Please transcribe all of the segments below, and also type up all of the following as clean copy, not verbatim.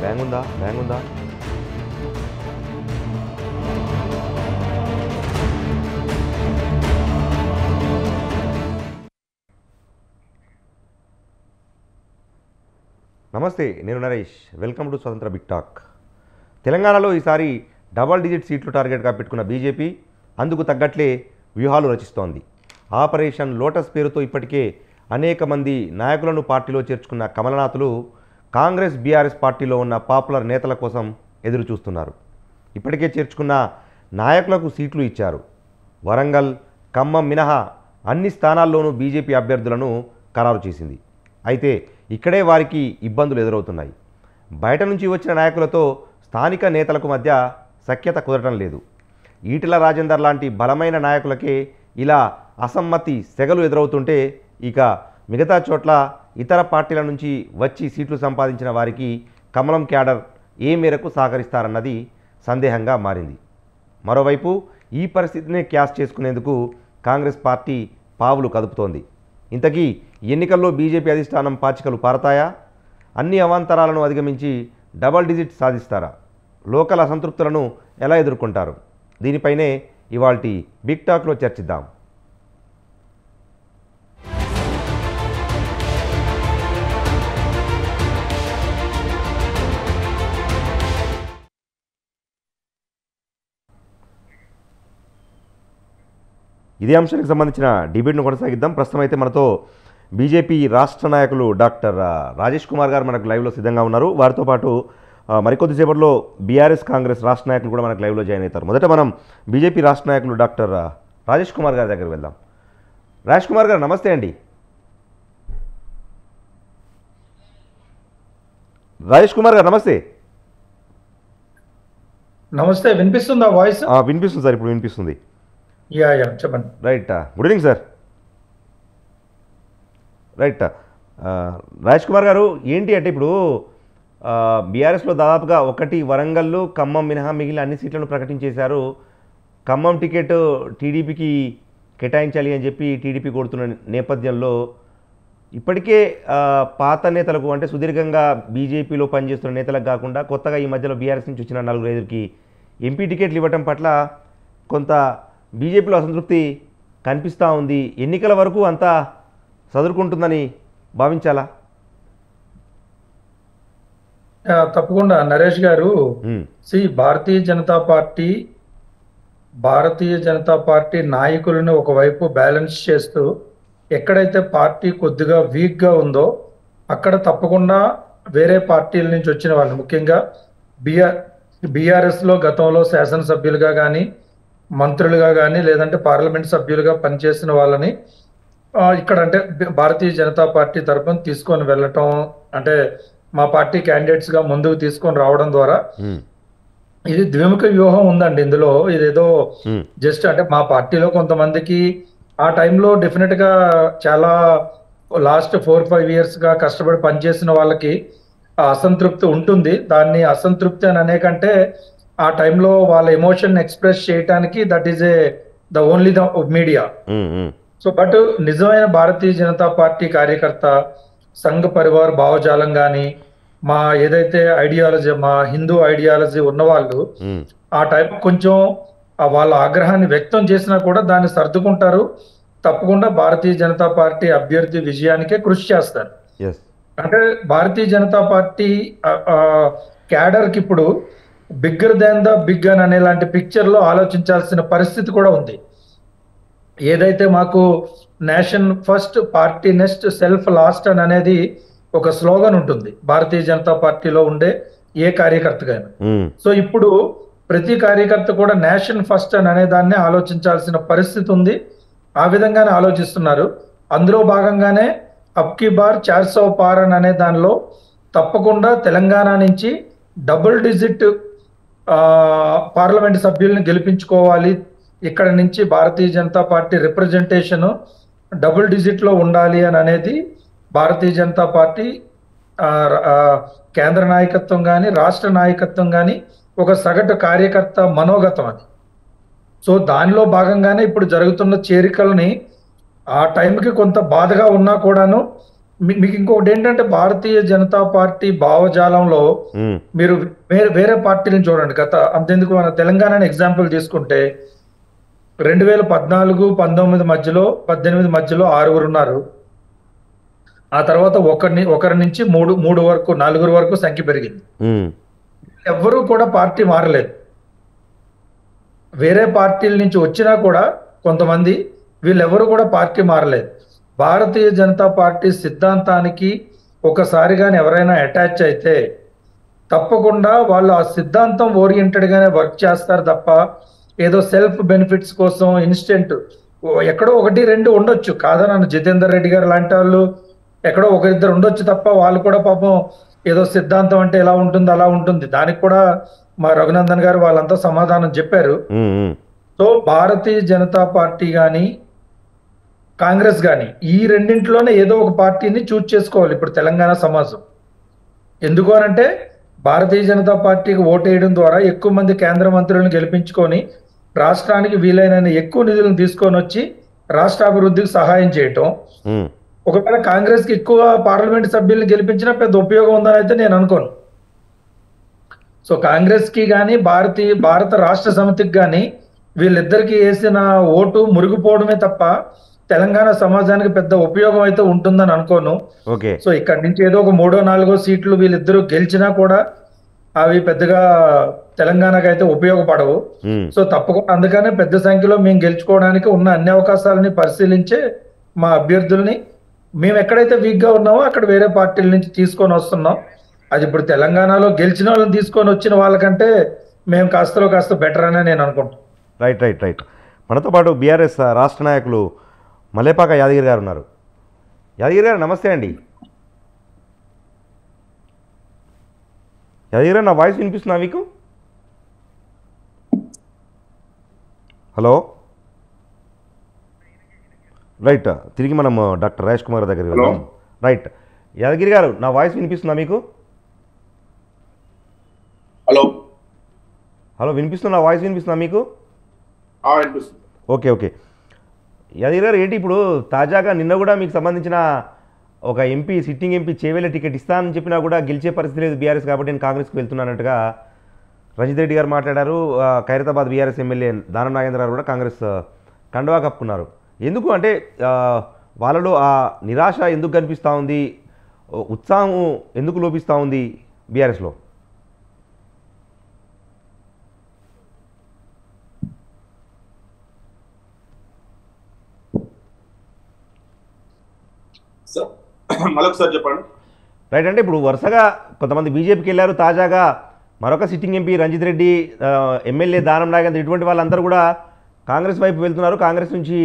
Bang ఉందా? Bang ఉందా? నమస్తే, నేను నరేష్. వెల్కమ్ టు స్వతంత్ర బిగ్ టాక్. తెలంగాణలో ఈసారి డబల్ డిజిట్ సీట్లు టార్గెట్గా పెట్టుకున్న బీజేపీ అందుకు తగ్గట్లే వ్యూహాలు రచిస్తోంది. ఆపరేషన్ లోటస్ పేరుతో ఇప్పటికే అనేక మంది నాయకులను పార్టీలో చేర్చుకున్న కమలనాథులు కాంగ్రెస్ బీఆర్ఎస్ పార్టీలో ఉన్న పాపులర్ నేతల కోసం ఎదురు చూస్తున్నారు. ఇప్పటికే చేర్చుకున్న నాయకులకు సీట్లు ఇచ్చారు. వరంగల్, ఖమ్మం మినహా అన్ని స్థానాల్లోనూ బీజేపీ అభ్యర్థులను ఖరారు చేసింది. అయితే ఇక్కడే వారికి ఇబ్బందులు ఎదురవుతున్నాయి. బయట నుంచి వచ్చిన నాయకులతో స్థానిక నేతలకు మధ్య సఖ్యత కుదరటం లేదు. ఈటెల రాజేందర్ లాంటి బలమైన నాయకులకే ఇలా అసమ్మతి సెగలు ఎదురవుతుంటే ఇక మిగతా చోట్ల ఇతర పార్టీల నుంచి వచ్చి సీట్లు సంపాదించిన వారికి కమలం క్యాడర్ ఏ మేరకు సహకరిస్తారన్నది సందేహంగా మారింది. మరోవైపు ఈ పరిస్థితిని క్యాష్ చేసుకునేందుకు కాంగ్రెస్ పార్టీ పావులు కదుపుతోంది. ఇంతకీ ఎన్నికల్లో బీజేపీ అధిష్టానం పాచికలు పారతాయా? అన్ని అవాంతరాలను అధిగమించి డబల్ డిజిట్ సాధిస్తారా? లోకల్ అసంతృప్తులను ఎలా ఎదుర్కొంటారు? దీనిపైనే ఇవాల్టి బిగ్ టాక్లో చర్చిద్దాం. ఇదే అంశానికి సంబంధించిన డిబేట్ను కొనసాగిద్దాం. ప్రస్తుతం అయితే మనతో బీజేపీ రాష్ట్ర నాయకులు డాక్టర్ రాజేష్ కుమార్ గారు మనకు లైవ్లో సిద్ధంగా ఉన్నారు. వారితో పాటు మరికొద్దిసేపట్లో బీఆర్ఎస్ కాంగ్రెస్ రాష్ట్ర నాయకులు కూడా మనకు లైవ్లో జాయిన్ అవుతారు. మొదట మనం బీజేపీ రాష్ట్ర నాయకులు డాక్టర్ రాజేష్ కుమార్ గారి దగ్గరికి వెళ్దాం. రాజేష్ కుమార్ గారు నమస్తే అండి. రాజేష్ కుమార్ గారు నమస్తే. నమస్తే, వినిపిస్తుందా వాయిస్? వినిపిస్తుంది సార్, ఇప్పుడు వినిపిస్తుంది. యా చెప్పండి. Right, good evening sir. Right, Rajesh Kumar గారు, ఏంటి అంటే ఇప్పుడు బీఆర్ఎస్లో దాదాపుగా ఒకటి వరంగల్లు, ఖమ్మం మినహా మిగిలిన అన్ని సీట్లను ప్రకటించేశారు. ఖమ్మం టికెట్ టీడీపీకి కేటాయించాలి అని చెప్పి టీడీపీ కోరుతున్న నేపథ్యంలో ఇప్పటికే పాత నేతలకు, అంటే సుదీర్ఘంగా బీజేపీలో పనిచేస్తున్న నేతలకు కాకుండా కొత్తగా ఈ మధ్యలో బీఆర్ఎస్ నుంచి వచ్చిన 4-5కి ఎంపీ టికెట్లు ఇవ్వటం పట్ల కొంత బీజేపీలో అసంతృప్తి కనిపిస్తూ ఉంది. ఎన్నికల వరకు అంతా సదురుకుంటుందని భావించాలా? తప్పకుండా నరేష్ గారు. భారతీయ జనతా పార్టీ నాయకులను ఒకవైపు బ్యాలెన్స్ చేస్తూ ఎక్కడైతే పార్టీ కొద్దిగా వీక్గా ఉందో అక్కడ తప్పకుండా వేరే పార్టీల నుంచి వచ్చిన వాళ్ళు, ముఖ్యంగా బీఆర్ఎస్లో గతంలో శాసనసభ్యులుగా కానీ, మంత్రులుగా కానీ, లేదంటే పార్లమెంట్ సభ్యులుగా పనిచేసిన వాళ్ళని ఇక్కడ అంటే భారతీయ జనతా పార్టీ తరఫున తీసుకొని వెళ్ళటం, అంటే మా పార్టీ క్యాండిడేట్స్ గా ముందుకు తీసుకొని రావడం ద్వారా ఇది ద్విముఖ వ్యూహం ఉందండి ఇందులో. ఇదేదో జస్ట్ అంటే మా పార్టీలో కొంతమందికి ఆ టైంలో డెఫినెట్ గా చాలా లాస్ట్ 4-5 years గా కష్టపడి పనిచేసిన వాళ్ళకి అసంతృప్తి ఉంటుంది. దాన్ని అసంతృప్తి అని అనేకంటే ఆ టైంలో వాళ్ళ ఎమోషన్ ఎక్స్ప్రెస్ చేయడానికి that is the only the media. So but నిజమైన భారతీయ జనతా పార్టీ కార్యకర్త, సంఘ పరివార్ భావజాలం కానీ, మా ఏదైతే ఐడియాలజీ, మా హిందూ ఐడియాలజీ ఉన్నవాళ్ళు ఆ టైం కొంచెం వాళ్ళ ఆగ్రహాన్ని వ్యక్తం చేసినా కూడా దాన్ని సర్దుకుంటారు. తప్పకుండా భారతీయ జనతా పార్టీ అభ్యర్థి విజయానికే కృషి చేస్తారు. అంటే భారతీయ జనతా పార్టీ క్యాడర్కి ఇప్పుడు బిగ్గర్ దాన్ ద బిగ్ అని అనే లాంటి పిక్చర్ లో ఆలోచించాల్సిన పరిస్థితి కూడా ఉంది. ఏదైతే మాకు nation first, party next, self last అని అనేది ఒక స్లోగన్ ఉంటుంది భారతీయ జనతా పార్టీలో ఉండే ఏ కార్యకర్తకైనా. సో ఇప్పుడు ప్రతి కార్యకర్త కూడా నేషన్ ఫస్ట్ అని అనే దాన్ని ఆలోచించాల్సిన పరిస్థితి ఉంది. ఆ విధంగానే ఆలోచిస్తున్నారు. అందులో భాగంగానే అబ్కి బార్ 400 పార్ అని అనే దానిలో తప్పకుండా తెలంగాణ నుంచి డబుల్ డిజిట్ పార్లమెంట్ సభ్యుల్ని గెలిపించుకోవాలి. ఇక్కడ నుంచి Bharatiya Janata Party representation double digit లో ఉండాలి అని అనేది భారతీయ జనతా పార్టీ కేంద్ర నాయకత్వం కానీ, రాష్ట్ర నాయకత్వం కానీ ఒక సగటు కార్యకర్త మనోగతం అది. సో దానిలో భాగంగానే ఇప్పుడు జరుగుతున్న చేరికల్ని ఆ టైంకి కొంత బాధగా ఉన్నా కూడాను మీకు ఇంకొకటి ఏంటంటే భారతీయ జనతా పార్టీ భావజాలంలో ఉమ్, మీరు వేరే పార్టీలను చూడండి. అంతెందుకు మన తెలంగాణ ఎగ్జాంపుల్ తీసుకుంటే 2014-19 మధ్యలో 18 మధ్యలో 6 ఉన్నారు. ఆ తర్వాత ఒకరి నుంచి మూడు వరకు 4 వరకు సంఖ్య పెరిగింది. ఉమ్, ఎవ్వరూ కూడా పార్టీ మారలేదు. వేరే పార్టీల నుంచి వచ్చినా కూడా కొంతమంది, వీళ్ళెవరూ కూడా పార్టీ మారలేదు. భారతీయ జనతా పార్టీ సిద్ధాంతానికి ఒకసారి కానీ ఎవరైనా అటాచ్ అయితే తప్పకుండా వాళ్ళు ఆ సిద్ధాంతం ఓరియంటెడ్ గానే వర్క్ చేస్తారు తప్ప ఏదో సెల్ఫ్ బెనిఫిట్స్ కోసం ఇన్స్టెంట్ ఎక్కడో ఒకటి రెండు ఉండొచ్చు, కాదనను. జితేందర్ రెడ్డి గారు లాంటి వాళ్ళు ఎక్కడో ఒకరిద్దరు ఉండొచ్చు తప్ప వాళ్ళు కూడా పాపం ఏదో సిద్ధాంతం అంటే ఎలా ఉంటుంది అలా ఉంటుంది. దానికి కూడా మా రఘునందన్ గారు వాళ్ళంతా సమాధానం చెప్పారు. ఉమ్, ఉమ్. సో భారతీయ జనతా పార్టీ కానీ కాంగ్రెస్ కానీ ఈ రెండింటిలోనే ఏదో ఒక పార్టీని చూజ్ చేసుకోవాలి ఇప్పుడు తెలంగాణ సమాజం. ఎందుకు అనంటే భారతీయ జనతా పార్టీకి ఓటేయడం ద్వారా ఎక్కువ మంది కేంద్ర మంత్రులను గెలిపించుకొని రాష్ట్రానికి వీలైన ఎక్కువ నిధులను తీసుకొని వచ్చి రాష్ట్ర అభివృద్ధికి సహాయం చేయటం. ఉమ్. ఒకవేళ కాంగ్రెస్ కి ఎక్కువ పార్లమెంట్ సభ్యులను గెలిపించినా పెద్ద ఉపయోగం ఉందని అయితే నేను అనుకోను. సో కాంగ్రెస్ కి కానీ భారత రాష్ట్ర సమితికి కానీ వీళ్ళిద్దరికి వేసిన ఓటు మురిగిపోవడమే తప్ప తెలంగాణ సమాజానికి పెద్ద ఉపయోగం అయితే ఉంటుందని అనుకోను. ఓకే. సో ఇక్కడి నుంచి ఏదో ఒక 3-4 సీట్లు వీళ్ళిద్దరూ గెలిచినా కూడా అవి పెద్దగా తెలంగాణకు అయితే ఉపయోగపడవు. ఉమ్. సో తప్పకుండా అందుకనే పెద్ద సంఖ్యలో మేము గెలుచుకోవడానికి ఉన్న అన్ని అవకాశాలని పరిశీలించే మా అభ్యర్థుల్ని మేము ఎక్కడైతే వీక్ గా ఉన్నామో అక్కడ వేరే పార్టీల నుంచి తీసుకొని వస్తున్నాం. అది ఇప్పుడు తెలంగాణలో గెలిచిన వాళ్ళని తీసుకొని వచ్చిన వాళ్ళకంటే మేము కాస్తలో కాస్త బెటర్ అనే నేను అనుకుంటున్నాను. రైట్ రైట్ రైట్ మనతో పాటు బీఆర్ఎస్ రాష్ట్ర నాయకులు మల్లేపాక యాదగిరి గారు ఉన్నారు. యాదగిరి గారు నమస్తే అండి. యాదగిరి గారు, నా వాయిస్ వినిపిస్తుందా మీకు? హలో. రైట్, తిరిగి మనం డాక్టర్ రాజేష్ కుమార్ దగ్గరికి వెళ్దాం. రైట్, యాదగిరి గారు, నా వాయిస్ వినిపిస్తుందా మీకు? హలో హలో, వినిపిస్తుందా? నా వాయిస్ వినిపిస్తుందా మీకు? వినిపిస్తుంది. Okay okay. యాదగిరి గారు, ఏంటి ఇప్పుడు తాజాగా నిన్న కూడా మీకు సంబంధించిన ఒక MP, sitting MP Chevella ticket ఇస్తానని చెప్పినా కూడా గెలిచే పరిస్థితి లేదు బీఆర్ఎస్, కాబట్టి నేను కాంగ్రెస్కి వెళ్తున్నానట్టుగా రంజిత్ రెడ్డి గారు మాట్లాడారు. ఖైరతాబాద్ బీఆర్ఎస్ ఎమ్మెల్యే దానం నాగేంద్ర గారు కూడా కాంగ్రెస్ కండువా కప్పుకున్నారు. ఎందుకు అంటే వాళ్ళలో ఆ నిరాశ ఎందుకు కనిపిస్తూ ఉంది, ఉత్సాహం ఎందుకు లోపిస్తూ ఉంది బీఆర్ఎస్లో? సార్ మరొకసారి చెప్పండి. రైట్, అంటే ఇప్పుడు వరుసగా కొంతమంది బీజేపీకి వెళ్ళారు, తాజాగా మరొక sitting MP Ranjith Reddy, MLA Danam Nagender, ఇటువంటి వాళ్ళందరూ కూడా కాంగ్రెస్ వైపు వెళ్తున్నారు. కాంగ్రెస్ నుంచి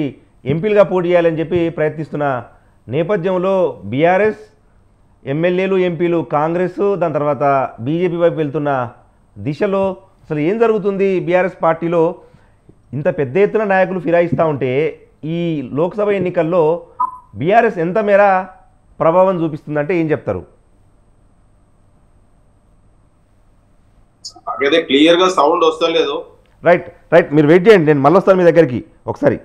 ఎంపీలుగా పోటీ చేయాలని చెప్పి ప్రయత్నిస్తున్న నేపథ్యంలో బీఆర్ఎస్ ఎమ్మెల్యేలు, ఎంపీలు కాంగ్రెస్, దాని తర్వాత బీజేపీ వైపు వెళ్తున్న దిశలో అసలు ఏం జరుగుతుంది బీఆర్ఎస్ పార్టీలో? ఇంత పెద్ద ఎత్తున నాయకులు ఫిరాయిస్తూ ఉంటే ఈ లోక్సభ ఎన్నికల్లో బీఆర్ఎస్ ఎంత మేర ప్రభావం చూపిస్తుందంటే ఏం చెప్తారు? నాకైతే క్లియర్ గా సౌండ్ వస్తలేదు. రైట్ రైట్, మీరు వెయిట్ చేయండి, నేను మళ్ళీ వస్తాను మీ దగ్గరికి ఒకసారి.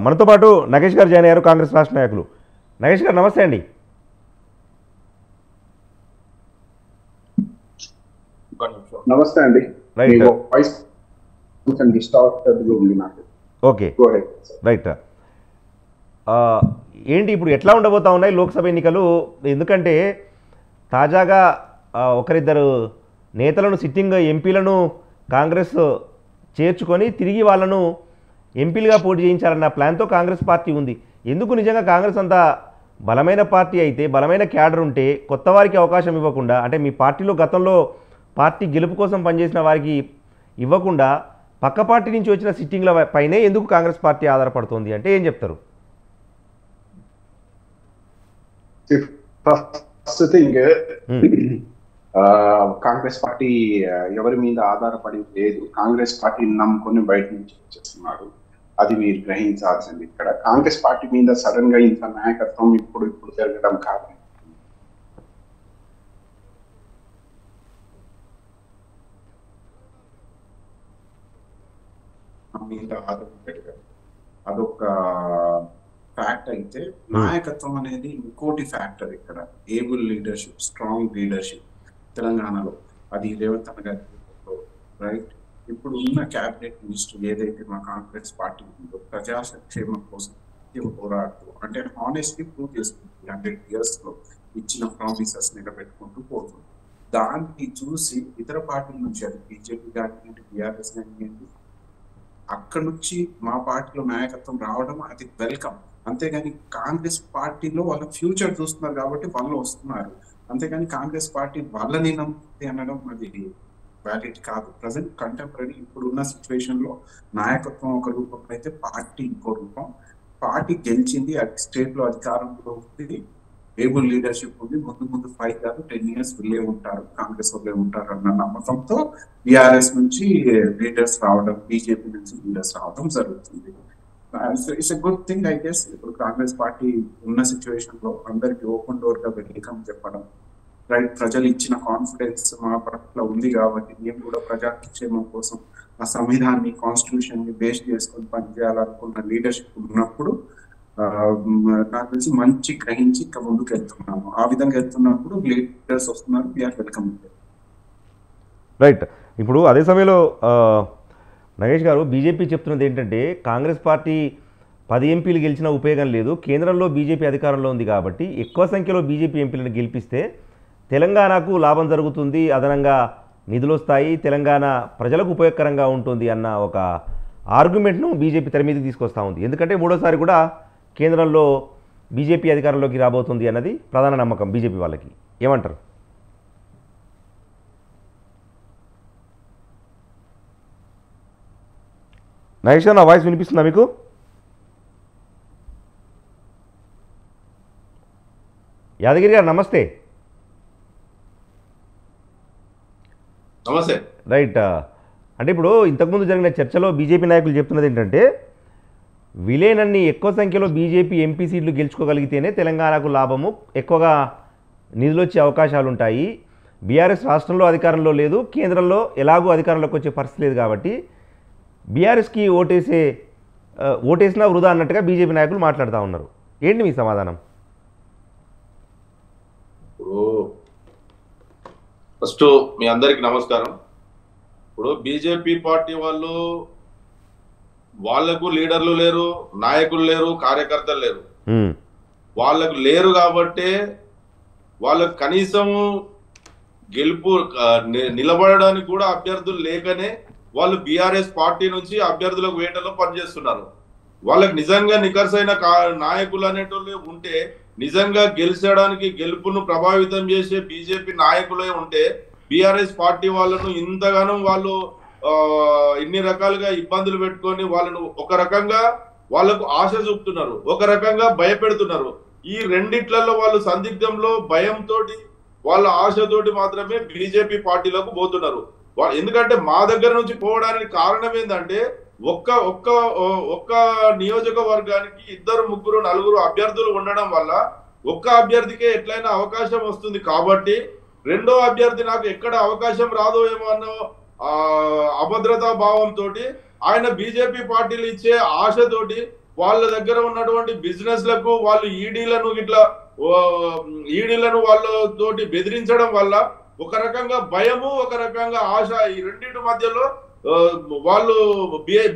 మనతో పాటు నగేష్ గారు జాయిన్ అయ్యారు, కాంగ్రెస్ రాష్ట్ర నాయకులు. నగేష్ గారు నమస్తే అండి. నమస్తే అండి. రైట్, వాయిస్ కొంచెం డిస్టర్బ్గా ఉంది నాకు. Okay right. ఏంటి ఇప్పుడు ఎట్లా ఉండబోతా ఉన్నాయి లోక్సభ ఎన్నికలు? ఎందుకంటే తాజాగా ఒకరిద్దరు నేతలను, సిట్టింగ్ ఎంపీలను కాంగ్రెస్ చేర్చుకొని తిరిగి వాళ్ళను ఎంపీలుగా పోటీ చేయించాలన్న ప్లాన్తో కాంగ్రెస్ పార్టీ ఉంది. ఎందుకు నిజంగా కాంగ్రెస్ అంత బలమైన పార్టీ అయితే, బలమైన క్యాడర్ ఉంటే కొత్త వారికి అవకాశం ఇవ్వకుండా, అంటే మీ పార్టీలో గతంలో పార్టీ గెలుపు కోసం పనిచేసిన వారికి ఇవ్వకుండా పక్క పార్టీ నుంచి వచ్చిన సిట్టింగ్ల పైనే ఎందుకు కాంగ్రెస్ పార్టీ ఆధారపడుతుంది అంటే ఏం చెప్తారు? ఫస్ట్ థింగ్, కాంగ్రెస్ పార్టీ ఎవరి మీద ఆధారపడి లేదు. కాంగ్రెస్ పార్టీని నమ్ముకొని బయట నుంచి వచ్చేస్తున్నారు. అది మీరు గ్రహించాల్సింది. ఇక్కడ కాంగ్రెస్ పార్టీ మీద సడన్ గా ఇంత నాయకత్వం ఇప్పుడు జరగడం కారణం మీద అదొక ఫ్యాక్ట్ అయితే నాయకత్వం అనేది ఇంకోటి ఫ్యాక్టర్ ఇక్కడ. ఏబుల్ లీడర్షిప్, స్ట్రాంగ్ లీడర్షిప్ తెలంగాణలో అది రేవంత్ అన్న గారి రైట్. ఇప్పుడు ఉన్న క్యాబినెట్ మినిస్టర్ ఏదైతే మా కాంగ్రెస్ పార్టీ ఉందో ప్రజా సంక్షేమం కోసం పోరాడుతూ అంటే హానెస్ట్లీ ప్రూవ్ చేసుకుంటుంది. 100 years లో ఇచ్చిన ప్రామిసెస్ నిలబెట్టుకుంటూ పోతుంది. దాన్ని చూసి ఇతర పార్టీల నుంచి అది బీజేపీ కానివ్వండి, బీఆర్ఎస్ కానివ్వండి, అక్కడ నుంచి మా పార్టీలో నాయకత్వం రావడం అది వెల్కమ్. అంతేగాని కాంగ్రెస్ పార్టీలో వాళ్ళ ఫ్యూచర్ చూస్తున్నారు కాబట్టి వాళ్ళు వస్తున్నారు. అంతేగాని కాంగ్రెస్ పార్టీ వాళ్ళని నమ్ముతుంది అనడం అది వ్యాలిడ్ కాదు. ప్రజెంట్ కంటెంపరీ ఇప్పుడున్న సిచ్యువేషన్ లో నాయకత్వం ఒక రూపం అయితే పార్టీ ఇంకో రూపం. పార్టీ గెలిచింది, స్టేట్ లో అధికారంలో ఉంది, ఏబుల్ లీడర్షిప్ ఉంది. ముందు 5 కాదు 10 years వీళ్ళే ఉంటారు, కాంగ్రెస్ వాళ్ళే ఉంటారు అన్న నమ్మకంతో బీఆర్ఎస్ నుంచి లీడర్స్ రావడం, బీజేపీ నుంచి లీడర్స్ రావడం జరుగుతుంది. It's a good thing I guess. ఇప్పుడు కాంగ్రెస్ పార్టీ ఉన్న సిచ్యువేషన్ లో అందరికి ఓపెన్ డోర్ గా వెల్కమ్ చెప్పడం రైట్. ప్రజలు ఇచ్చిన కాన్ఫిడెన్స్ మా పట్ల ఉంది కాబట్టి మేము కూడా ప్రజాక్షేమం కోసం ఆ సంవిధాన్ని, కాన్స్టిట్యూషన్ ని బేస్ చేసుకొని పనిచేయాలనుకున్న లీడర్షిప్ ఉన్నప్పుడు నాకు తెలిసి మంచి గ్రహించి ఇంకా ముందుకు వెళ్తున్నాము. ఆ విధంగా వెళ్తున్నప్పుడు లీడర్స్ వస్తున్నారు, వీఆర్ వెల్కమ్. రైట్. ఇప్పుడు అదే సమయంలో నగేష్ గారు, బీజేపీ చెప్తున్నది ఏంటంటే కాంగ్రెస్ పార్టీ 10 ఎంపీలు గెలిచినా ఉపయోగం లేదు, కేంద్రంలో బీజేపీ అధికారంలో ఉంది కాబట్టి ఎక్కువ సంఖ్యలో బీజేపీ ఎంపీలను గెలిపిస్తే తెలంగాణకు లాభం జరుగుతుంది, అదనంగా నిధులు వస్తాయి, తెలంగాణ ప్రజలకు ఉపయోగకరంగా ఉంటుంది అన్న ఒక ఆర్గ్యుమెంట్ను బీజేపీ తెర మీదకి తీసుకొస్తూ ఉంది. ఎందుకంటే మూడోసారి కూడా కేంద్రంలో బీజేపీ అధికారంలోకి రాబోతుంది అన్నది ప్రధాన నమ్మకం బీజేపీ వాళ్ళకి. ఏమంటారు? నగేష్ గారు, నా వాయిస్ వినిపిస్తుందా మీకు? యాదగిరి గారు నమస్తే. నమస్తే. రైట్. అంటే ఇప్పుడు ఇంతకుముందు జరిగిన చర్చలో బీజేపీ నాయకులు చెప్తున్నది ఏంటంటే విలేనన్ని ఎక్కువ సంఖ్యలో బీజేపీ ఎంపీ సీట్లు గెలుచుకోగలిగితేనే తెలంగాణకు లాభము, ఎక్కువగా నిధులు వచ్చే అవకాశాలు ఉంటాయి. బీఆర్ఎస్ రాష్ట్రంలో అధికారంలో లేదు, కేంద్రంలో ఎలాగూ అధికారంలోకి వచ్చే పరిస్థితి లేదు కాబట్టి బీఆర్ఎస్కి ఓటేసినా వృధా అన్నట్టుగా బీజేపీ నాయకులు మాట్లాడుతూ ఉన్నారు. ఏంటి మీ సమాధానం? ఫస్ట్ మీ అందరికి నమస్కారం. ఇప్పుడు బీజేపీ పార్టీ వాళ్ళకు లీడర్లు లేరు, నాయకులు లేరు, కార్యకర్తలు లేరు. వాళ్ళకు లేరు కాబట్టి వాళ్ళకు కనీసం గెలుపు నిలబడడానికి కూడా అభ్యర్థులు లేకనే వాళ్ళు బీఆర్ఎస్ పార్టీ నుంచి అభ్యర్థులకు వేటలో పనిచేస్తున్నారు. వాళ్ళకి నిజంగా నికర్సైన నాయకులు అనేటోళ్ళు ఉంటే, నిజంగా గెలిచడానికి గెలుపును ప్రభావితం చేసే బీజేపీ నాయకులే ఉంటే బీఆర్ఎస్ పార్టీ వాళ్ళను ఇంతగానో వాళ్ళు ఇన్ని రకాలుగా ఇబ్బందులు పెట్టుకొని వాళ్ళను ఒక రకంగా వాళ్ళకు ఆశ చూపుతున్నారు, ఒక రకంగా భయపెడుతున్నారు. ఈ రెండిట్లలో వాళ్ళు సందిగ్ధంలో భయంతో వాళ్ళ ఆశతోటి మాత్రమే బీజేపీ పార్టీలకు పోతున్నారు. ఎందుకంటే మా దగ్గర నుంచి పోవడానికి కారణం ఏంటంటే ఒక్క నియోజకవర్గానికి 2, 3, 4 అభ్యర్థులు ఉండడం వల్ల ఒక్క అభ్యర్థికే ఎట్లయినా అవకాశం వస్తుంది కాబట్టి రెండో అభ్యర్థి నాకు ఎక్కడ అవకాశం రాదో ఏమో అన్న అభద్రతా భావంతో ఆయన బీజేపీ పార్టీలు ఇచ్చే ఆశతోటి వాళ్ళ దగ్గర ఉన్నటువంటి బిజినెస్ లకు వాళ్ళు ఈడీలను వాళ్ళతోటి బెదిరించడం వల్ల ఒక రకంగా భయము, ఒక రకంగా ఆశ, ఈ రెండింటి మధ్యలో వాళ్ళు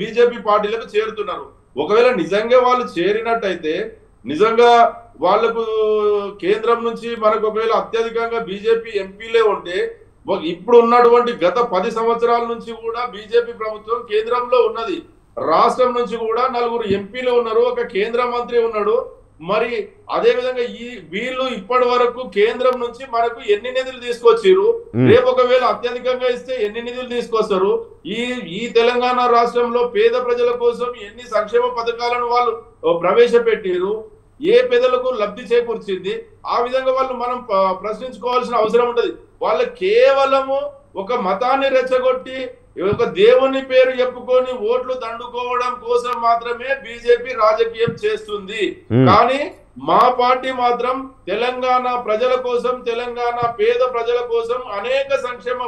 బీజేపీ పార్టీలకు చేరుతున్నారు. ఒకవేళ నిజంగా వాళ్ళు చేరినట్టయితే, నిజంగా వాళ్లకు కేంద్రం నుంచి మనకు ఒకవేళ అత్యధికంగా బీజేపీ ఎంపీలే ఉంటే, ఇప్పుడు ఉన్నటువంటి గత 10 సంవత్సరాల నుంచి కూడా బీజేపీ ప్రభుత్వం కేంద్రంలో ఉన్నది. రాష్ట్రం నుంచి కూడా 4 ఎంపీలు ఉన్నారు, ఒక కేంద్ర మంత్రి ఉన్నాడు. మరి అదే విధంగా వీళ్ళు ఇప్పటి వరకు కేంద్రం నుంచి మనకు ఎన్ని నిధులు తీసుకొచ్చారు, రేపు ఒకవేళ అత్యధికంగా ఇస్తే ఎన్ని నిధులు తీసుకొస్తారు, ఈ తెలంగాణ రాష్ట్రంలో పేద ప్రజల కోసం ఎన్ని సంక్షేమ పథకాలను వాళ్ళు ప్రవేశపెట్టారు, ఏ పేదలకు లబ్ధి చేకూర్చింది, ఆ విధంగా వాళ్ళు మనం ప్రశ్నించుకోవాల్సిన అవసరం ఉంటది. వాళ్ళు కేవలము ఒక మతాన్ని రెచ్చగొట్టి ఒక దేవుని పేరు చెప్పుకొని ఓట్లు దండుకోవడం కోసం మాత్రమే బీజేపీ రాజకీయం చేస్తుంది. కానీ మా పార్టీ మాత్రం తెలంగాణ ప్రజల కోసం, తెలంగాణ పేద ప్రజల కోసం అనేక సంక్షేమ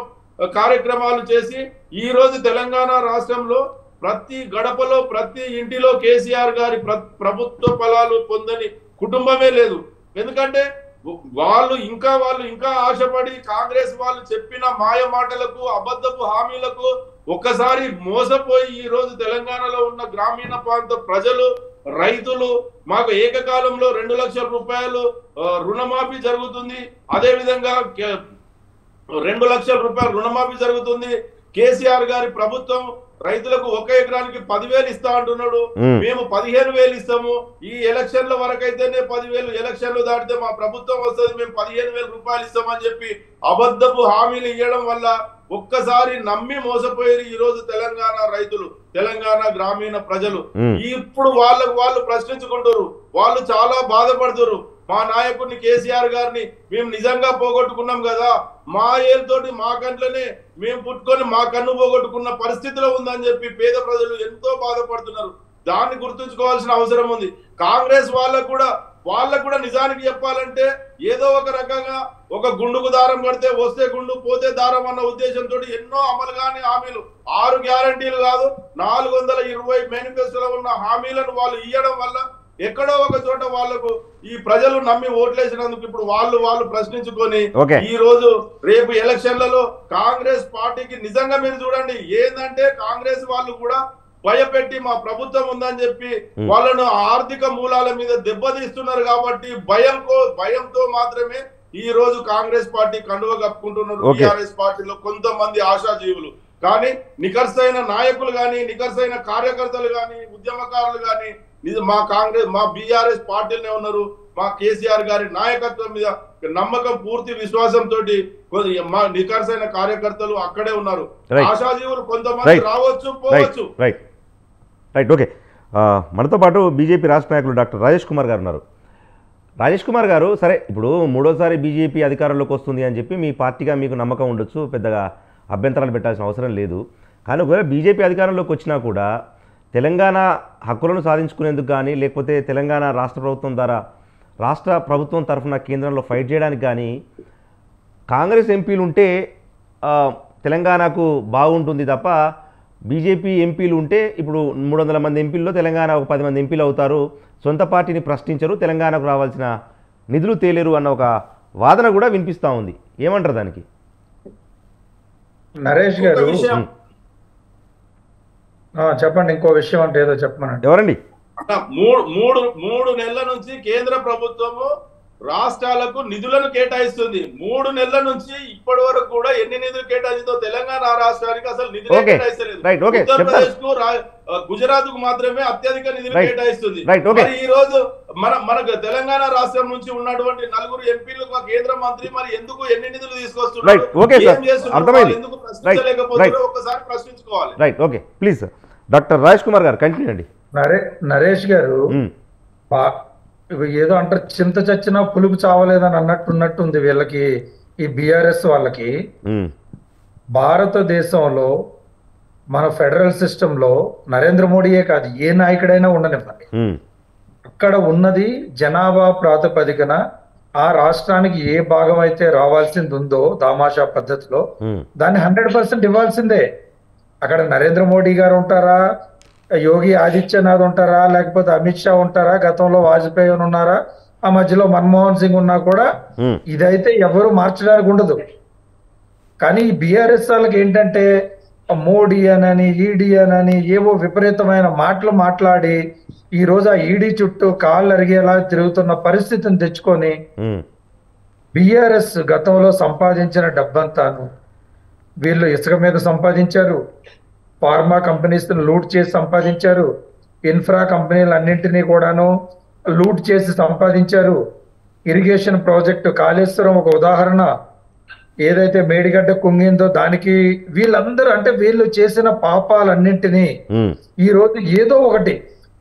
కార్యక్రమాలు చేసి ఈ రోజు తెలంగాణ రాష్ట్రంలో ప్రతి గడపలో ప్రతి ఇంటిలో కేసీఆర్ గారి ప్రభుత్వ ఫలాలు పొందని కుటుంబమే లేదు. ఎందుకంటే వాళ్ళు ఇంకా ఆశపడి కాంగ్రెస్ వాళ్ళు చెప్పిన మాయ మాటలకు అబద్ధపు హామీలకు ఒక్కసారి మోసపోయి ఈ రోజు తెలంగాణలో ఉన్న గ్రామీణ ప్రాంత ప్రజలు రైతులు మాకు ఏకకాలంలో 2 లక్షల రూపాయలు రుణమాఫీ జరుగుతుంది, అదే విధంగా 2 లక్షల రూపాయలు రుణమాఫీ జరుగుతుంది. కేసీఆర్ గారి ప్రభుత్వం రైతులకు 1 ఎకరానికి 10,000 ఇస్తా అంటున్నాడు, మేము 15,000 ఇస్తాము, ఈ ఎలక్షన్ల వరకైతేనే 10,000, ఎలక్షన్లు దాటితే మా ప్రభుత్వం వస్తుంది, మేము 15,000 రూపాయలు ఇస్తామని చెప్పి అబద్ధపు హామీలు ఇవ్వడం వల్ల ఒక్కసారి నమ్మి మోసపోయారు ఈ రోజు తెలంగాణ రైతులు, తెలంగాణ గ్రామీణ ప్రజలు. ఇప్పుడు వాళ్ళు ప్రశ్నించుకుంటారు, వాళ్ళు చాలా బాధపడుతారు. మా నాయకుడిని కేసీఆర్ గారిని మేము నిజంగా పోగొట్టుకున్నాం కదా, మా ఏళ్ళతోటి మా కంట్లోనే మేము పుట్టుకొని మా కన్ను పోగొట్టుకున్న పరిస్థితిలో ఉందని చెప్పి పేద ప్రజలు ఎంతో బాధపడుతున్నారు. దాన్ని గుర్తుంచుకోవాల్సిన అవసరం ఉంది. కాంగ్రెస్ వాళ్ళకు కూడా నిజానికి చెప్పాలంటే ఏదో ఒక రకంగా ఒక గుండుకు దారం కడితే వస్తే గుండు పోతే దారం అన్న ఉద్దేశంతో ఎన్నో అమలు కాని హామీలు, 6 గ్యారంటీలు కాదు 420 మేనిఫెస్టోలో ఉన్న హామీలను వాళ్ళు ఇవ్వడం వల్ల ఎక్కడో ఒక చోట వాళ్లకు ఈ ప్రజలు నమ్మి ఓట్లేసినందుకు ఇప్పుడు వాళ్ళు ప్రశ్నించుకొని ఈ రోజు రేపు ఎలక్షన్లలో కాంగ్రెస్ పార్టీకి నిజంగా మీరు చూడండి ఏంటంటే కాంగ్రెస్ వాళ్ళు కూడా భయపెట్టి మా ప్రభుత్వం ఉందని చెప్పి వాళ్ళను ఆర్థిక మూలాల మీద దెబ్బతీస్తున్నారు. కాబట్టి భయంతో మాత్రమే ఈ రోజు కాంగ్రెస్ పార్టీ కండువ కప్పుకుంటున్నారు. టీఆర్ఎస్ పార్టీలో కొంతమంది ఆశాజీవులు కానీ నికర్సైన నాయకులు గాని నికర్సైన కార్యకర్తలు గాని ఉద్యమకారులు గాని మా బీఆర్ఎస్ పార్టీలనే ఉన్నారు. మా కేసీఆర్ గారి నాయకత్వం మీద నమ్మకం పూర్తి విశ్వాసంతో మా నికర్సైన కార్యకర్తలు అక్కడే ఉన్నారు. ఆశాజీవులు కొంతమంది రావచ్చు పోవచ్చు. రైట్. ఓకే, మనతో పాటు బీజేపీ రాష్ట్ర నాయకులు డాక్టర్ రాజేష్ కుమార్ గారు ఉన్నారు. రాజేష్ కుమార్ గారు, సరే ఇప్పుడు 3వ సారి బీజేపీ అధికారంలోకి వస్తుంది అని చెప్పి మీ పార్టీగా మీకు నమ్మకం ఉండొచ్చు, పెద్దగా అభ్యంతరాలు పెట్టాల్సిన అవసరం లేదు. కానీ ఒకవేళ బీజేపీ అధికారంలోకి వచ్చినా కూడా తెలంగాణ హక్కులను సాధించుకునేందుకు కానీ లేకపోతే తెలంగాణ రాష్ట్ర ప్రభుత్వం తరఫున కేంద్రంలో ఫైట్ చేయడానికి కానీ కాంగ్రెస్ ఎంపీలు ఉంటే తెలంగాణకు బాగుంటుంది తప్ప బీజేపీ ఎంపీలు ఉంటే ఇప్పుడు 300 మంది ఎంపీల్లో తెలంగాణ ఒక 10 మంది ఎంపీలు అవుతారు, సొంత పార్టీని ప్రశ్నించరు, తెలంగాణకు రావాల్సిన నిధులు తేలేరు అన్న ఒక వాదన కూడా వినిపిస్తూ ఉంది. ఏమంటారు దానికి? నరేష్ గారు చెప్పండి. ఇంకో విషయం అంటే ఏదో చెప్పమనండి. ఎవరండి? 3 నెలల నుంచి కేంద్ర ప్రభుత్వము రాష్ట్రాలకు నిధులను కేటాయిస్తుంది. 3 నెలల నుంచి ఇప్పటి వరకు కూడా ఎన్ని నిధులు కేటాయిందో తెలంగాణ రాష్ట్రానికి అసలు నిధులు కేటాయిస్తలేదు. ఉత్తరప్రదేశ్ కు గుజరాత్ కు మాత్రమే అత్యధిక నిధులు కేటాయిస్తుంది. మరి ఈ రోజు మనకు తెలంగాణ రాష్ట్రం నుంచి ఉన్నటువంటి 4 ఎంపీలు కేంద్ర మంత్రి మరి ఎందుకు ఎన్ని నిధులు తీసుకొస్తున్నారు, ఎందుకు ప్రశ్నించలేకపోతారో ఒకసారి ప్రశ్నించుకోవాలి. Right, okay, please doctor Rajesh Kumar గారు కంటిన్యూ అండి. నరేష్ గారు, ఏదో అంటారు చింత చచ్చినా పులుపు చావలేదని అన్నట్టుంది వీళ్ళకి, ఈ బిఆర్ఎస్ వాళ్ళకి. భారతదేశంలో మన ఫెడరల్ సిస్టమ్ లో నరేంద్ర మోడీయే కాదు ఏ నాయకుడైనా ఉండనివ్వండి, అక్కడ ఉన్నది జనాభా ప్రాతిపదికన ఆ రాష్ట్రానికి ఏ భాగం అయితే రావాల్సింది ఉందో దామాషా పద్ధతిలో దాన్ని 100% ఇవ్వాల్సిందే. అక్కడ నరేంద్ర మోడీ గారు ఉంటారా, యోగి ఆదిత్యనాథ్ ఉంటారా, లేకపోతే అమిత్ షా ఉంటారా, గతంలో వాజ్పేయి ఉన్నారా, ఆ మధ్యలో మన్మోహన్ సింగ్ ఉన్నా కూడా ఇదైతే ఎవరు మార్చడానికి ఉండదు. కానీ ఈ బిఆర్ఎస్ వాళ్ళకి ఏంటంటే మోడీ అని ఈడీ అని ఏవో విపరీతమైన మాటలు మాట్లాడి ఈ రోజు ఆ ఈడీ చుట్టూ కాళ్ళు అరిగేలా తిరుగుతున్న పరిస్థితిని తెచ్చుకొని బిఆర్ఎస్ గతంలో సంపాదించిన డబ్బంతాను వీళ్ళు ఇసుక మీద సంపాదించారు, ఫార్మా కంపెనీస్ లూట్ చేసి సంపాదించారు, ఇన్ఫ్రా కంపెనీలు అన్నింటినీ కూడాను లూట్ చేసి సంపాదించారు. ఇరిగేషన్ ప్రాజెక్టు కాళేశ్వరం ఒక ఉదాహరణ, ఏదైతే మేడిగడ్డ కుంగిందో దానికి వీళ్ళందరూ అంటే వీళ్ళు చేసిన పాపాలన్నింటినీ ఈ రోజు ఏదో ఒకటి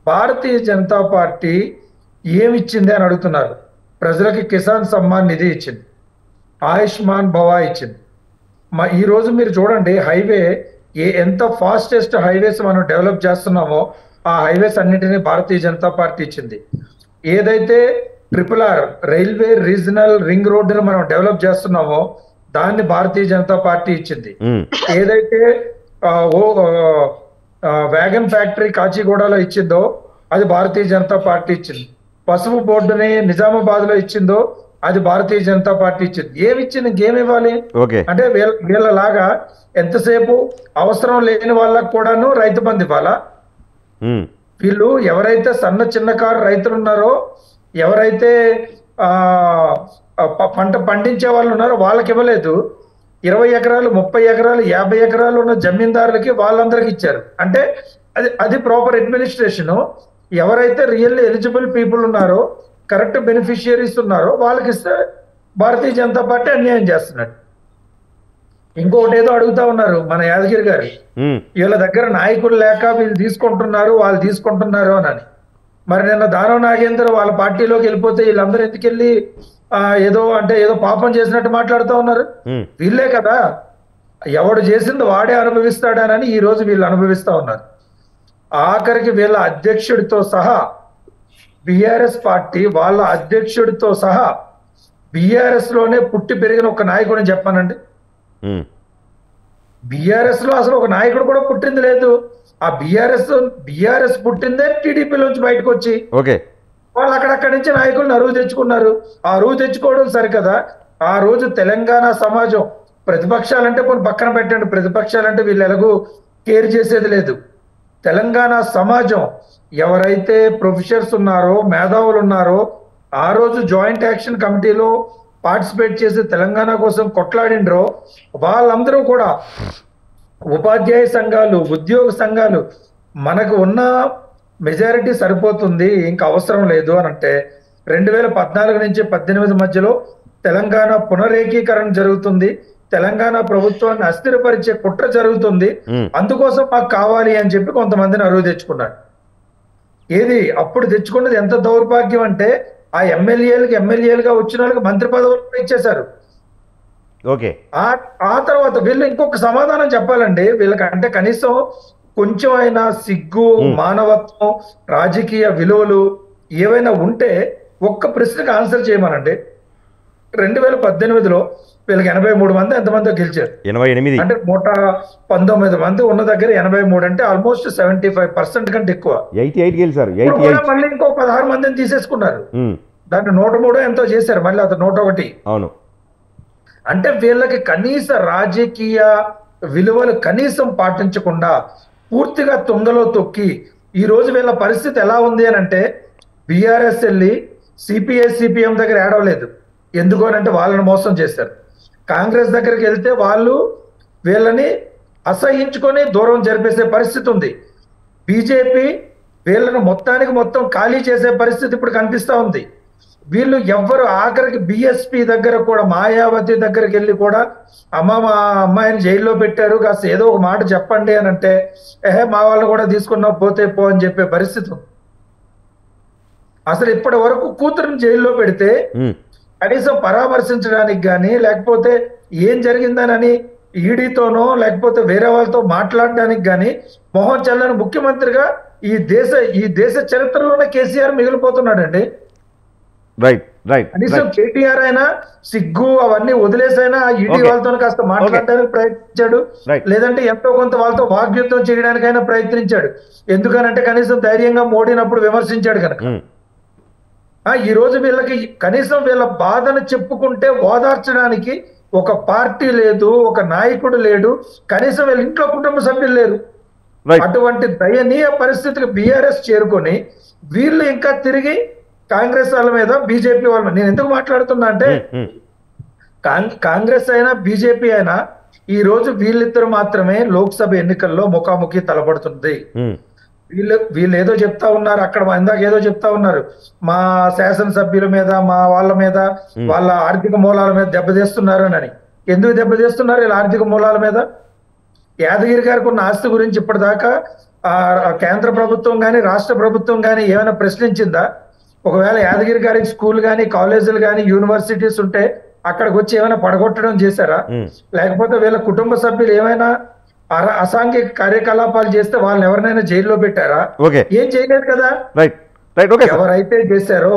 భారతీయ జనతా పార్టీ ఏమిచ్చింది అని అడుగుతున్నారు. ప్రజలకి కిసాన్ సమ్మాన్ నిధి ఇచ్చింది, ఆయుష్మాన్ భవా ఇచ్చింది. ఈ రోజు మీరు చూడండి హైవే ఎంత ఫాస్టెస్ట్ హైవేస్ మనం డెవలప్ చేస్తున్నామో ఆ హైవేస్ అన్నింటినీ భారతీయ జనతా పార్టీ ఇచ్చింది. ఏదైతే RRR రైల్వే రీజనల్ రింగ్ రోడ్డును మనం డెవలప్ చేస్తున్నామో దాన్ని భారతీయ జనతా పార్టీ ఇచ్చింది. ఏదైతే వ్యాగన్ ఫ్యాక్టరీ కాచిగూడలో ఇచ్చిందో అది భారతీయ జనతా పార్టీ ఇచ్చింది. పసుపు బోర్డుని నిజామాబాద్ లో ఇచ్చిందో అది భారతీయ జనతా పార్టీ ఇచ్చింది. ఏమి ఇచ్చింది ఇంకేమి ఇవ్వాలి? ఓకే అంటే వీళ్ళలాగా ఎంతసేపు అవసరం లేని వాళ్ళకు కూడాను రైతు బంధు ఇవ్వాలా? వీళ్ళు ఎవరైతే సన్న చిన్నకారు రైతులు ఉన్నారో, ఎవరైతే పంట పండించే వాళ్ళు ఉన్నారో వాళ్ళకి ఇవ్వలేదు. 20 ఎకరాలు 30 ఎకరాలు 50 ఎకరాలు ఉన్న జమీందారులకి వాళ్ళందరికి ఇచ్చారు. అంటే అది ప్రాపర్ అడ్మినిస్ట్రేషన్. ఎవరైతే రియల్లీ ఎలిజిబుల్ పీపుల్ ఉన్నారో, కరెక్ట్ బెనిఫిషియరీస్ ఉన్నారో వాళ్ళకి ఇస్తే భారతీయ జనతా పార్టీ అన్యాయం చేస్తున్నాడు. ఇంకొకటి ఏదో అడుగుతా ఉన్నారు మన యాదగిరి గారు, వీళ్ళ దగ్గర నాయకులు లేక వీళ్ళు తీసుకుంటున్నారు వాళ్ళు తీసుకుంటున్నారు అని. మరి నిన్న దానవ నాగేంద్ర వాళ్ళ పార్టీలోకి వెళ్ళిపోతే వీళ్ళందరూ ఎందుకెళ్ళి ఏదో పాపం చేసినట్టు మాట్లాడుతూ ఉన్నారు? వీళ్ళే కదా, ఎవడు చేసింది వాడే అనుభవిస్తాడనని ఈ రోజు వీళ్ళు అనుభవిస్తా ఉన్నారు. ఆఖరికి వీళ్ళ అధ్యక్షుడితో సహా బిఆర్ఎస్ పార్టీ వాళ్ళ అధ్యక్షుడితో సహా బిఆర్ఎస్ లోనే పుట్టి పెరిగిన ఒక నాయకుడిని చెప్పానండి. బిఆర్ఎస్ లో అసలు ఒక నాయకుడు కూడా పుట్టింది లేదు. ఆ బిఆర్ఎస్ పుట్టిందే టీడీపీలోంచి బయటకు వచ్చి వాళ్ళు అక్కడక్కడి నుంచి నాయకులను అరువు తెచ్చుకున్నారు. ఆ అరువు తెచ్చుకోవడం సరికదా? ఆ రోజు తెలంగాణ సమాజం ప్రతిపక్షాలంటే కొన్ని పక్కన పెట్టండి, ప్రతిపక్షాలంటే వీళ్ళు ఎలాగూ కేర్ చేసేది లేదు. తెలంగాణ సమాజం ఎవరైతే ప్రొఫెసర్స్ ఉన్నారో, మేధావులు ఉన్నారో, ఆ రోజు జాయింట్ యాక్షన్ కమిటీలో పార్టిసిపేట్ చేసి తెలంగాణ కోసం కొట్లాడిండ్రో వాళ్ళందరూ కూడా ఉపాధ్యాయ సంఘాలు, ఉద్యోగ సంఘాలు మనకు ఉన్న మెజారిటీ సరిపోతుంది ఇంకా అవసరం లేదు అని అంటే 2014 నుంచి 18 మధ్యలో తెలంగాణ పునరేకీకరణ జరుగుతుంది, తెలంగాణ ప్రభుత్వాన్ని అస్థిరపరిచే కుట్ర జరుగుతుంది, అందుకోసం మాకు కావాలి అని చెప్పి కొంతమందిని అరువు తెచ్చుకున్నాడు. ఏది అప్పుడు తెచ్చుకున్నది ఎంత దౌర్భాగ్యం అంటే ఆ ఎమ్మెల్యేలుగా వచ్చిన వాళ్ళకి మంత్రి పదవులు ఇచ్చేశారు. ఆ తర్వాత వీళ్ళు ఇంకొక సమాధానం చెప్పాలండి. వీళ్ళకంటే కనీసం కొంచెం అయినా సిగ్గు, మానవత్వం, రాజకీయ విలువలు ఏవైనా ఉంటే ఒక్క ప్రశ్నకు ఆన్సర్ చేయమనండి. 2018లో వీళ్ళకి 83 మంది ఎంతమందో గెలిచారు. 88 అంటే 119 మంది ఉన్న దగ్గర 83 అంటే ఆల్మోస్ట్ 75% కంటే ఎక్కువ. 88 గెలిచారు. మళ్ళీ ఇంకో 16 మందిని తీసేసుకున్నారు. దాన్ని 103 ఎంతో చేశారు, మళ్ళీ అది 101. అవును. అంటే వీళ్ళకి కనీస రాజకీయ విలువలు కనీసం పాటించకుండా పూర్తిగా తుంగలో తొక్కి ఈ రోజు వీళ్ళ పరిస్థితి ఎలా ఉంది అని అంటే బీఆర్ఎస్ వెళ్ళి సిపిఐ సిపిఎం దగ్గర ఏడవలేదు. ఎందుకు అని అంటే వాళ్ళని మోసం చేశారు. కాంగ్రెస్ దగ్గరికి వెళ్తే వాళ్ళు వీళ్ళని అసహించుకొని దూరం జరిపేసే పరిస్థితి ఉంది. బీజేపీ వీళ్ళని మొత్తం ఖాళీ చేసే పరిస్థితి ఇప్పుడు కనిపిస్తా ఉంది. వీళ్ళు ఎవ్వరు ఆఖరికి బిఎస్పీ దగ్గర కూడా, మాయావతి దగ్గరికి వెళ్ళి కూడా మా అమ్మాయిని జైల్లో పెట్టారు, కాస్త ఏదో ఒక మాట చెప్పండి అని అంటే మా వాళ్ళని కూడా తీసుకున్నావు పోతే పో అని చెప్పే పరిస్థితి. అసలు ఇప్పటి వరకు కూతురుని జైల్లో పెడితే కనీసం పరామర్శించడానికి కానీ లేకపోతే ఏం జరిగిందనని ఈడీతోనో లేకపోతే వేరే వాళ్ళతో మాట్లాడడానికి కానీ మొహం చల్లని ముఖ్యమంత్రిగా ఈ దేశ చరిత్రలోనే కేసీఆర్ మిగిలిపోతున్నాడండి. కనీసం కేటీఆర్ అయినా సిగ్గు అవన్నీ వదిలేసైనా ఈడీ వాళ్ళతో కాస్త మాట్లాడడానికి ప్రయత్నించాడు, లేదంటే ఎంతో కొంత వాళ్ళతో వాగ్యుద్ధం చేయడానికైనా ప్రయత్నించాడు. ఎందుకనంటే కనీసం ధైర్యంగా మోడీనప్పుడు విమర్శించాడు కనుక. ఈ రోజు వీళ్ళకి కనీసం వీళ్ళ బాధను చెప్పుకుంటే ఓదార్చడానికి ఒక పార్టీ లేదు, ఒక నాయకుడు లేడు, కనీసం వీళ్ళ ఇంట్లో కుటుంబ సభ్యులు లేరు. అటువంటి దయనీయ పరిస్థితికి బీఆర్ఎస్ చేరుకొని వీళ్ళు ఇంకా తిరిగి కాంగ్రెస్ వాళ్ళ మీద, బీజేపీ వాళ్ళ మీద, నేను ఎందుకు మాట్లాడుతున్నా అంటే కాంగ్రెస్ అయినా బీజేపీ అయినా ఈ రోజు వీళ్ళిద్దరు మాత్రమే లోక్సభ ఎన్నికల్లో ముఖాముఖి తలపడుతుంది. వీళ్ళు ఏదో చెప్తా ఉన్నారు, అక్కడ ఇందాక ఏదో చెప్తా ఉన్నారు, మా శాసనసభ్యుల మీద, మా వాళ్ళ మీద, వాళ్ళ ఆర్థిక మూలాల మీద దెబ్బతీస్తున్నారు అని. ఎందుకు దెబ్బతీస్తున్నారు వీళ్ళ ఆర్థిక మూలాల మీద? యాదగిరి గారికి ఉన్న ఆస్తి గురించి ఇప్పటిదాకా కేంద్ర ప్రభుత్వం కానీ రాష్ట్ర ప్రభుత్వం కానీ ఏమైనా ప్రశ్నించిందా? ఒకవేళ యాదగిరి గారికి స్కూల్ కానీ కాలేజీలు కానీ యూనివర్సిటీస్ ఉంటే అక్కడికి వచ్చి ఏమైనా పడగొట్టడం చేశారా? లేకపోతే వీళ్ళ కుటుంబ సభ్యులు ఏమైనా అసాంఘిక కార్యకలాపాలు చేస్తే వాళ్ళని ఎవరినైనా జైల్లో పెట్టారా? ఏం చేయలేదు కదా. ఎవరైతే చేశారో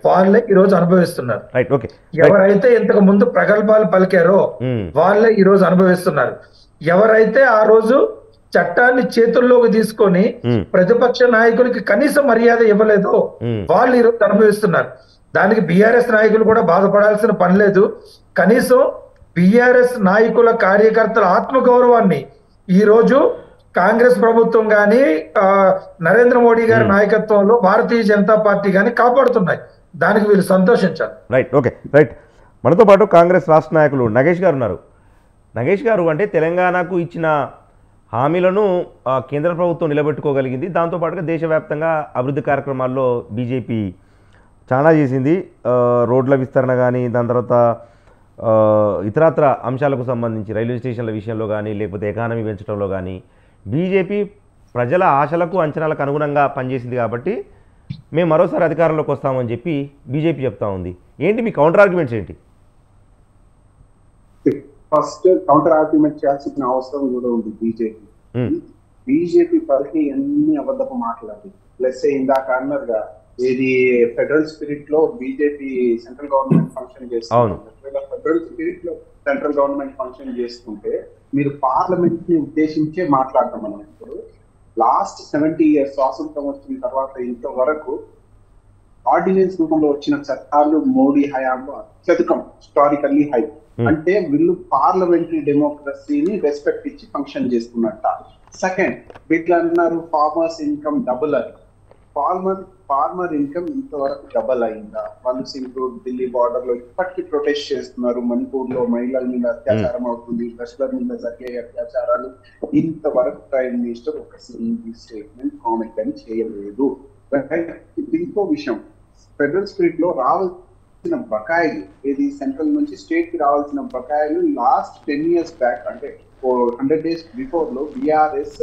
వాళ్ళే ఈ రోజు అనుభవిస్తున్నారు. ఎవరైతే ఇంతకు ముందు ప్రగల్భాలు పలికారో వాళ్ళే ఈ రోజు అనుభవిస్తున్నారు. ఎవరైతే ఆ రోజు చట్టాన్ని చేతుల్లోకి తీసుకొని ప్రతిపక్ష నాయకులకి కనీస మర్యాద ఇవ్వలేదు. వాళ్ళు ఈరోజు అనుభవిస్తున్నారు. దానికి బీఆర్ఎస్ నాయకులు కూడా బాధపడాల్సిన పని లేదు. కనీసం బీఆర్ఎస్ నాయకుల కార్యకర్తల ఆత్మగౌరవాన్ని ఈ రోజు కాంగ్రెస్ ప్రభుత్వం కానీ నరేంద్ర మోడీ గారి నాయకత్వంలో భారతీయ జనతా పార్టీ కానీ కాపాడుతున్నాయి. దానికి వీళ్ళు సంతోషించాలి. Right, okay, right. మనతో పాటు కాంగ్రెస్ రాష్ట్ర నాయకులు నగేష్ గారు ఉన్నారు. నగేష్ గారు, అంటే తెలంగాణకు ఇచ్చిన హామీలను కేంద్ర ప్రభుత్వం నిలబెట్టుకోగలిగింది. దాంతోపాటుగా దేశవ్యాప్తంగా అభివృద్ధి కార్యక్రమాల్లో బీజేపీ చాలా చేసింది. రోడ్ల విస్తరణ కానీ, దాని తర్వాత ఇతరత్ర అంశాలకు సంబంధించి రైల్వే స్టేషన్ల విషయంలో కానీ, లేకపోతే ఎకానమీ పెంచడంలో కానీ బీజేపీ ప్రజల ఆశలకు అంచనాలకు అనుగుణంగా పనిచేసింది. కాబట్టి మేము మరోసారి అధికారంలోకి వస్తామని చెప్పి బీజేపీ చెప్తా ఉంది. ఏంటి మీ కౌంటర్ ఆర్గ్యుమెంట్స్ ఏంటి? ఫస్ట్ కౌంటర్ ఆర్గ్యుమెంట్ చేయాల్సిన అవసరం కూడా ఉంది బీజేపీ పరిధి అన్ని అబద్ధపు మాట్లాడి ప్లస్ ఇందాక అన్నట్టుగా ఇది ఫెడరల్ స్పిరిట్ లో బీజేపీ సెంట్రల్ గవర్నమెంట్ ఫంక్షన్ చేస్తుంది. ఫెడరల్ స్పిరిట్ లో సెంట్రల్ గవర్నమెంట్ ఫంక్షన్ చేసుకుంటే మీరు పార్లమెంట్ ని ఉద్దేశించే మాట్లాడతాం. మనం ఇప్పుడు లాస్ట్ 70 years స్వాతంత్రం వచ్చిన తర్వాత ఇంతవరకు ఆర్డినెన్స్ రూపంలో వచ్చిన చట్టాలు మోడీ హయాంలో అత్యధికం, హిస్టారికల్లీ హై. అంటే వీళ్ళు పార్లమెంటరీ డెమోక్రసీని రెస్పెక్ట్ ఇచ్చి ఫంక్షన్ చేస్తున్నట్ట. సెకండ్, వీళ్ళు అన్నారు ఫార్మర్స్ ఇన్కమ్ డబుల్ అని. ఫార్మర్ ఇన్కమ్ ఇంతవరకు డబల్ అయిందా? వాళ్ళు సింగూర్ ఢిల్లీ బార్డర్ లో ఇప్పటికీ ప్రొటెస్ట్ చేస్తున్నారు. మణిపూర్ లో మహిళల మీద అత్యాచారం అవుతుంది, దళితుల మీద జరిగే అత్యాచారాలు. ఇంతవరకు ప్రైమ్ మినిస్టర్ ఒక సింగిల్ స్టేట్మెంట్ కామెంట్ అని చేయలేదు. ఇంకో విషయం, ఫెడరల్ స్పిరిట్ లో రావాల్సిన బకాయిలు, ఏది సెంట్రల్ నుంచి స్టేట్ కి రావాల్సిన బకాయిలు లాస్ట్ 10 years బ్యాక్, అంటే 100 days బిఫోర్ లో బీఆర్ఎస్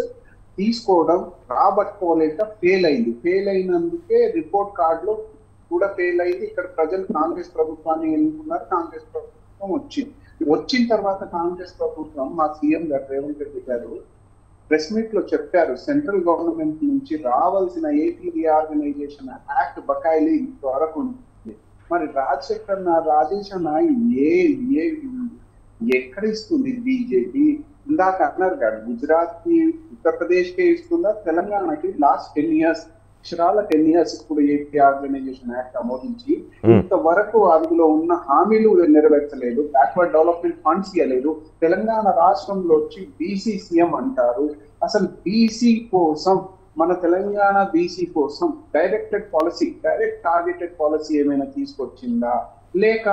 తీసుకోవడం రాబట్టుకోలేక ఫెయిల్ అయింది. ఫెయిల్ అయినందుకే రిపోర్ట్ కార్డ్ లో కూడా ఫెయిల్ అయింది. ఇక్కడ ప్రజలు కాంగ్రెస్ ప్రభుత్వాన్ని ఎన్నుకున్నారు. కాంగ్రెస్ ప్రభుత్వం వచ్చిన తర్వాత కాంగ్రెస్ ప్రభుత్వం, మా సీఎం గారు రేవంత్ రెడ్డి గారు ప్రెస్ మీట్ లో చెప్పారు, సెంట్రల్ గవర్నమెంట్ నుంచి రావాల్సిన ఏపీ రీఆర్గనైజేషన్ యాక్ట్ బకాయిలు ఇంతవరకు ఉంటుంది. మరి రాజేష్ అన్న ఎక్కడ ఇస్తుంది బీజేపీ? ఇందాక అన్నారు కదా, గుజరాత్ కి ఉత్తరప్రదేశ్ కే ఇస్తుందా, తెలంగాణకి లాస్ట్ 10 years అక్షరాల 10 years ఇప్పుడు ఏపీ ఆర్గనైజేషన్ యాక్ట్ ఆమోదించి ఇంతవరకు అందులో ఉన్న హామీలు నెరవేర్చలేదు. బ్యాక్వర్డ్ డెవలప్మెంట్ ఫండ్స్ ఇవ్వలేదు. తెలంగాణ రాష్ట్రంలో వచ్చి బీసీ సీఎం అంటారు. అసలు బీసీ కోసం, మన తెలంగాణ బీసీ కోసం డైరెక్ట్ టార్గెటెడ్ పాలసీ ఏమైనా తీసుకొచ్చిందా? లేక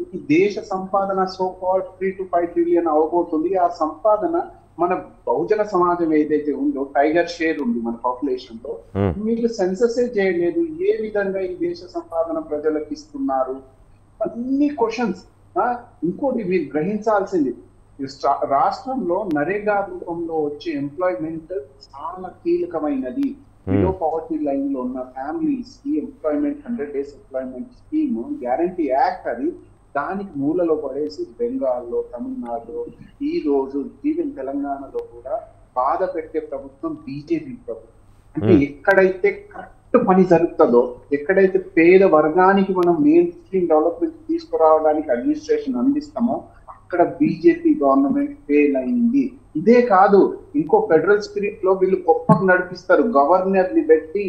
ఈ దేశ సంపాదన సో-కాల్డ్ 3 to 5 trillion అవబోతుంది. ఆ సంపాదన మన బహుజన సమాజం ఏదైతే ఉందో, టైగర్ షేర్ ఉంది మన పాపులేషన్ లో, మీరు సెన్సస్ చేయలేదు. ఏ విధంగా ఈ దేశ సంపాదన ప్రజలకు ఇస్తున్నారు? అన్ని క్వశ్చన్స్. ఇంకోటి మీరు గ్రహించాల్సింది, రాష్ట్రంలో నరేగా రూపంలో వచ్చే ఎంప్లాయ్మెంట్ చాలా కీలకమైనది. బిలో పవర్టీ లైన్ లో ఉన్న ఫ్యామిలీస్ కి employment 100 days employment scheme guarantee act అది, దానికి మూలలో పడేసి బెంగాల్లో, తమిళనాడులో, ఈ రోజు ఈవెన్ తెలంగాణలో కూడా బాధ పెట్టే ప్రభుత్వం బీజేపీ ప్రభుత్వం. అంటే ఎక్కడైతే కరెక్ట్ పని జరుగుతుందో, ఎక్కడైతే పేద వర్గానికి మనం మెయిన్ స్ట్రీమ్ డెవలప్మెంట్ తీసుకురావడానికి అడ్మినిస్ట్రేషన్ అందిస్తామో అక్కడ బీజేపీ గవర్నమెంట్ ఫెయిల్ అయింది. ఇదే కాదు, ఇంకో ఫెడరల్ స్పిరిట్ లో వీళ్ళు గొప్పగా నడిపిస్తారు. గవర్నర్ ని పెట్టి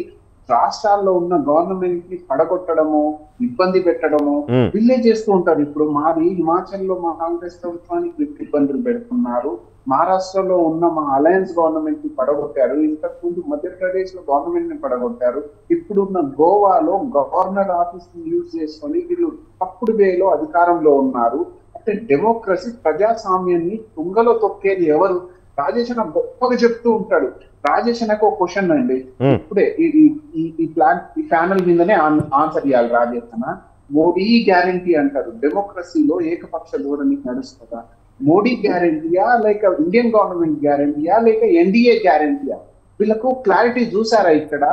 రాష్ట్రాల్లో ఉన్న గవర్నమెంట్ ని పడగొట్టడము, ఇబ్బంది పెట్టడము వీళ్ళే చేస్తూ ఉంటారు. ఇప్పుడు మాది హిమాచల్లో మా కాంగ్రెస్ ప్రభుత్వానికి ఇబ్బందులు పెడుతున్నారు. మహారాష్ట్రలో ఉన్న మా అలయన్స్ గవర్నమెంట్ ని పడగొట్టారు. ఇంతకుముందు మధ్యప్రదేశ్ లో గవర్నమెంట్ ని పడగొట్టారు. ఇప్పుడున్న గోవాలో గవర్నర్ ఆఫీస్ ని యూజ్ చేసుకొని వీళ్ళు తప్పుడు వేలో అధికారంలో ఉన్నారు. అంటే డెమోక్రసీ, ప్రజాస్వామ్యాన్ని తుంగలో తొక్కేది ఎవరు? రాజేష్ అన్న గొప్పగా చెప్తూ ఉంటాడు. రాజేష్ అన్నకు ఒక క్వశ్చన్ అండి, ఇప్పుడే ఈ ప్యానల్ మీదనే ఆన్సర్ ఇవ్వాలి. రాజేష్ అన్న, మోడీ గ్యారంటీ అంటారు, డెమోక్రసీలో ఏకపక్ష ధోరణి నడుస్తుందా? మోడీ గ్యారంటీయా, లేక ఇండియన్ గవర్నమెంట్ గ్యారంటీయా, లేక ఎన్డీఏ గ్యారంటీయా? వీళ్ళకు క్లారిటీ చూసారా? ఇక్కడ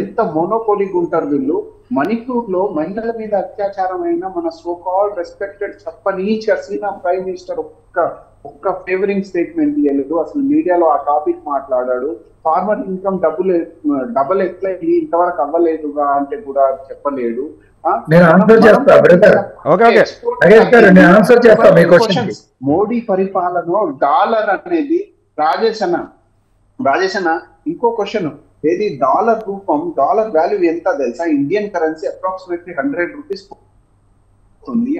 ఎంత మోనోపోలిక్ ఉంటారు వీళ్ళు. మణిపూర్ లో మహిళల మీద అత్యాచారం అయినా మన సోకాల్డ్ రెస్పెక్టెడ్ చెప్పని చర్చీనా ప్రైమ్ మినిస్టర్ ఒక్క ఫేవరింగ్ స్టేట్మెంట్ ఇవ్వలేదు. అసలు మీడియాలో ఆ టాపిక్ మాట్లాడాడు. ఫార్మర్ ఇన్కమ్ డబుల్ ఎట్లా ఇంతవరకు అవ్వలేదుగా అంటే కూడా చెప్పలేడు. మోడీ పరిపాలన డాలర్ అనేది రాజేష్ అన్న రాజేష్ అన్న ఇంకో క్వశ్చన్, ఏది డాలర్ రూపం, డాలర్ వాల్యూ ఎంత తెలుసా? ఇండియన్ కరెన్సీ అప్రాక్సిమేట్లీ 100 రూపీస్ ఉంది.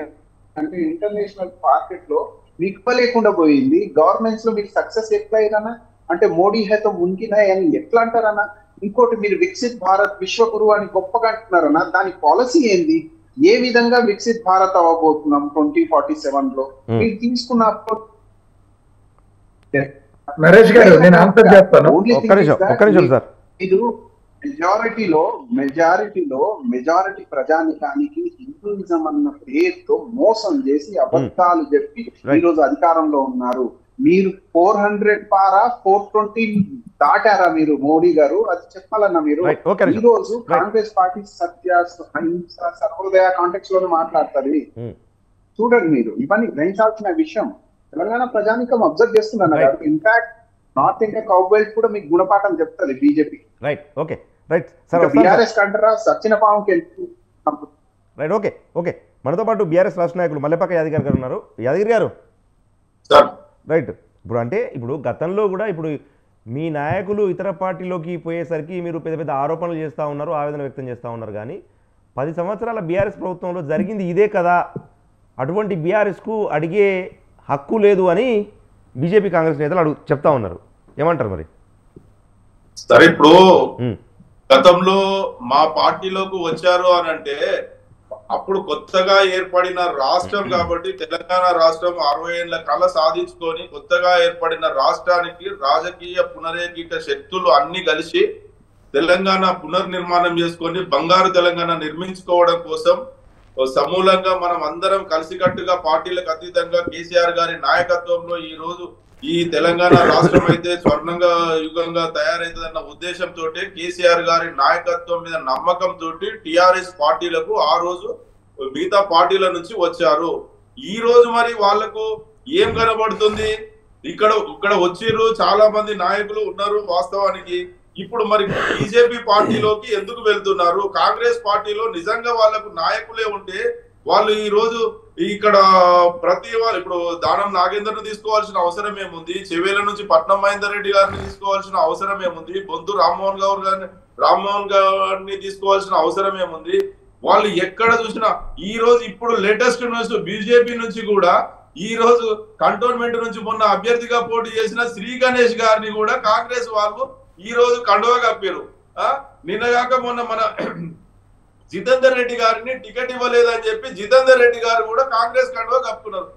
అంటే ఇంటర్నేషనల్ మార్కెట్ లో మీకు ఇవ్వలేకుండా పోయింది. గవర్నమెంట్స్ లో మీకు సక్సెస్ ఎట్లా అయినా అంటే మోడీ హైతో ముంకినాయి అని ఎట్లా అంటారన్నా? ఇంకోటి, మీరు వికసిత్ భారత్ విశ్వగురు అని గొప్పగా అంటున్నారన్నా, దాని పాలసీ ఏంది? ఏ విధంగా వికసిత్ భారత్ అవ్వబోతున్నాం 2047 లో? మీరు తీసుకున్న నరేష్ గారు నేను ఆన్సర్ చేస్తాను. ఒక్క నిమిషం సార్. ఇది మెజారిటీ ప్రజానికానికి హిందూయిజం అన్న పేరుతో మోసం చేసి అబద్ధాలు చెప్పి ఈ రోజు అధికారంలో ఉన్నారు. మీరు 400 పారా 420 దాటారా మీరు మోడీ గారు? అది చెప్పాలన్నా మీరు. ఈ రోజు కాంగ్రెస్ పార్టీ సత్య అహింస సర్వోదయ కాంటెక్స్ లోనే మాట్లాడుతుంది. చూడండి, మీరు ఇవన్నీ గ్రహించాల్సిన విషయం. తెలంగాణ ప్రజానికం అబ్జర్వ్ చేస్తున్నారు. ఇన్ఫాక్ట్ నార్త్ ఇండియా కౌబెల్ట్ కూడా మీకు గుణపాఠం చెప్తుంది BJP. Right, okay, right sir. BRS కంటారా సచ్చిన పావంకి రైట్, ఓకే, ఓకే. మనతో పాటు బీఆర్ఎస్ రాష్ట్ర నాయకులు మల్లెపాక యాదగిరి గారు ఉన్నారు. యాదగిరి గారు, రైట్. ఇప్పుడు గతంలో కూడా ఇప్పుడు మీ నాయకులు ఇతర పార్టీలోకి పోయేసరికి మీరు పెద్ద పెద్ద ఆరోపణలు చేస్తూ ఉన్నారు, ఆవేదన వ్యక్తం చేస్తూ ఉన్నారు. కానీ 10 సంవత్సరాల బీఆర్ఎస్ ప్రభుత్వంలో జరిగింది ఇదే కదా, అటువంటి బీఆర్ఎస్కు అడిగే హక్కు లేదు అని బీజేపీ కాంగ్రెస్ నేతలు చెప్తా ఉన్నారు. ఏమంటారు మరి? సరే, ఇప్పుడు గతంలో మా పార్టీలోకి వచ్చారు అని అంటే అప్పుడు కొత్తగా ఏర్పడిన రాష్ట్రం కాబట్టి తెలంగాణ రాష్ట్రం 60 ఏళ్ల కళ సాధించుకొని కొత్తగా ఏర్పడిన రాష్ట్రానికి రాజకీయ పునరేకీట శక్తులు అన్ని కలిసి తెలంగాణ పునర్నిర్మాణం చేసుకొని బంగారు తెలంగాణ నిర్మించుకోవడం కోసం సమూలంగా మనం అందరం కలిసికట్టుగా పార్టీలకు అతీతంగా కేసీఆర్ గారి నాయకత్వంలో ఈ రోజు ఈ తెలంగాణ రాష్ట్రం అయితే స్వర్ణంగా యుగంగా తయారైతుందన్న ఉద్దేశంతో కేసీఆర్ గారి నాయకత్వం మీద నమ్మకంతో టిఆర్ఎస్ పార్టీలకు ఆ రోజు మిగతా పార్టీల నుంచి వచ్చారు. ఈ రోజు మరి వాళ్లకు ఏం కనబడుతుంది? ఇక్కడ వచ్చిర్రు, చాలా మంది నాయకులు ఉన్నారు వాస్తవానికి. ఇప్పుడు మరి బీజేపీ పార్టీలోకి ఎందుకు వెళ్తున్నారు? కాంగ్రెస్ పార్టీలో నిజంగా వాళ్లకు నాయకులే ఉంటే వాళ్ళు ఈ రోజు ఇక్కడ ప్రతి వాళ్ళు ఇప్పుడు దానం నాగేందర్ను తీసుకోవాల్సిన అవసరం ఏముంది? చెవేల నుంచి పట్నం మహేందర్ రెడ్డి గారిని తీసుకోవాల్సిన అవసరం ఏముంది? బొంతు రామ్మోహన్ గారిని తీసుకోవాల్సిన అవసరం ఏముంది? వాళ్ళు ఎక్కడ చూసినా ఈ రోజు ఇప్పుడు లేటెస్ట్ న్యూస్ బీజేపీ నుంచి కూడా ఈ రోజు కంటోన్మెంట్ నుంచి మొన్న అభ్యర్థిగా పోటీ చేసిన శ్రీ గణేష్ గారిని కూడా కాంగ్రెస్ వాళ్ళు ఈ రోజు కండువా కప్పారు. నిన్నగాక మొన్న మన జితేందర్ రెడ్డి గారిని టికెట్ ఇవ్వలేదని చెప్పి జితేందర్ రెడ్డి గారు కూడా కాంగ్రెస్ కండువా కప్పుకున్నారు.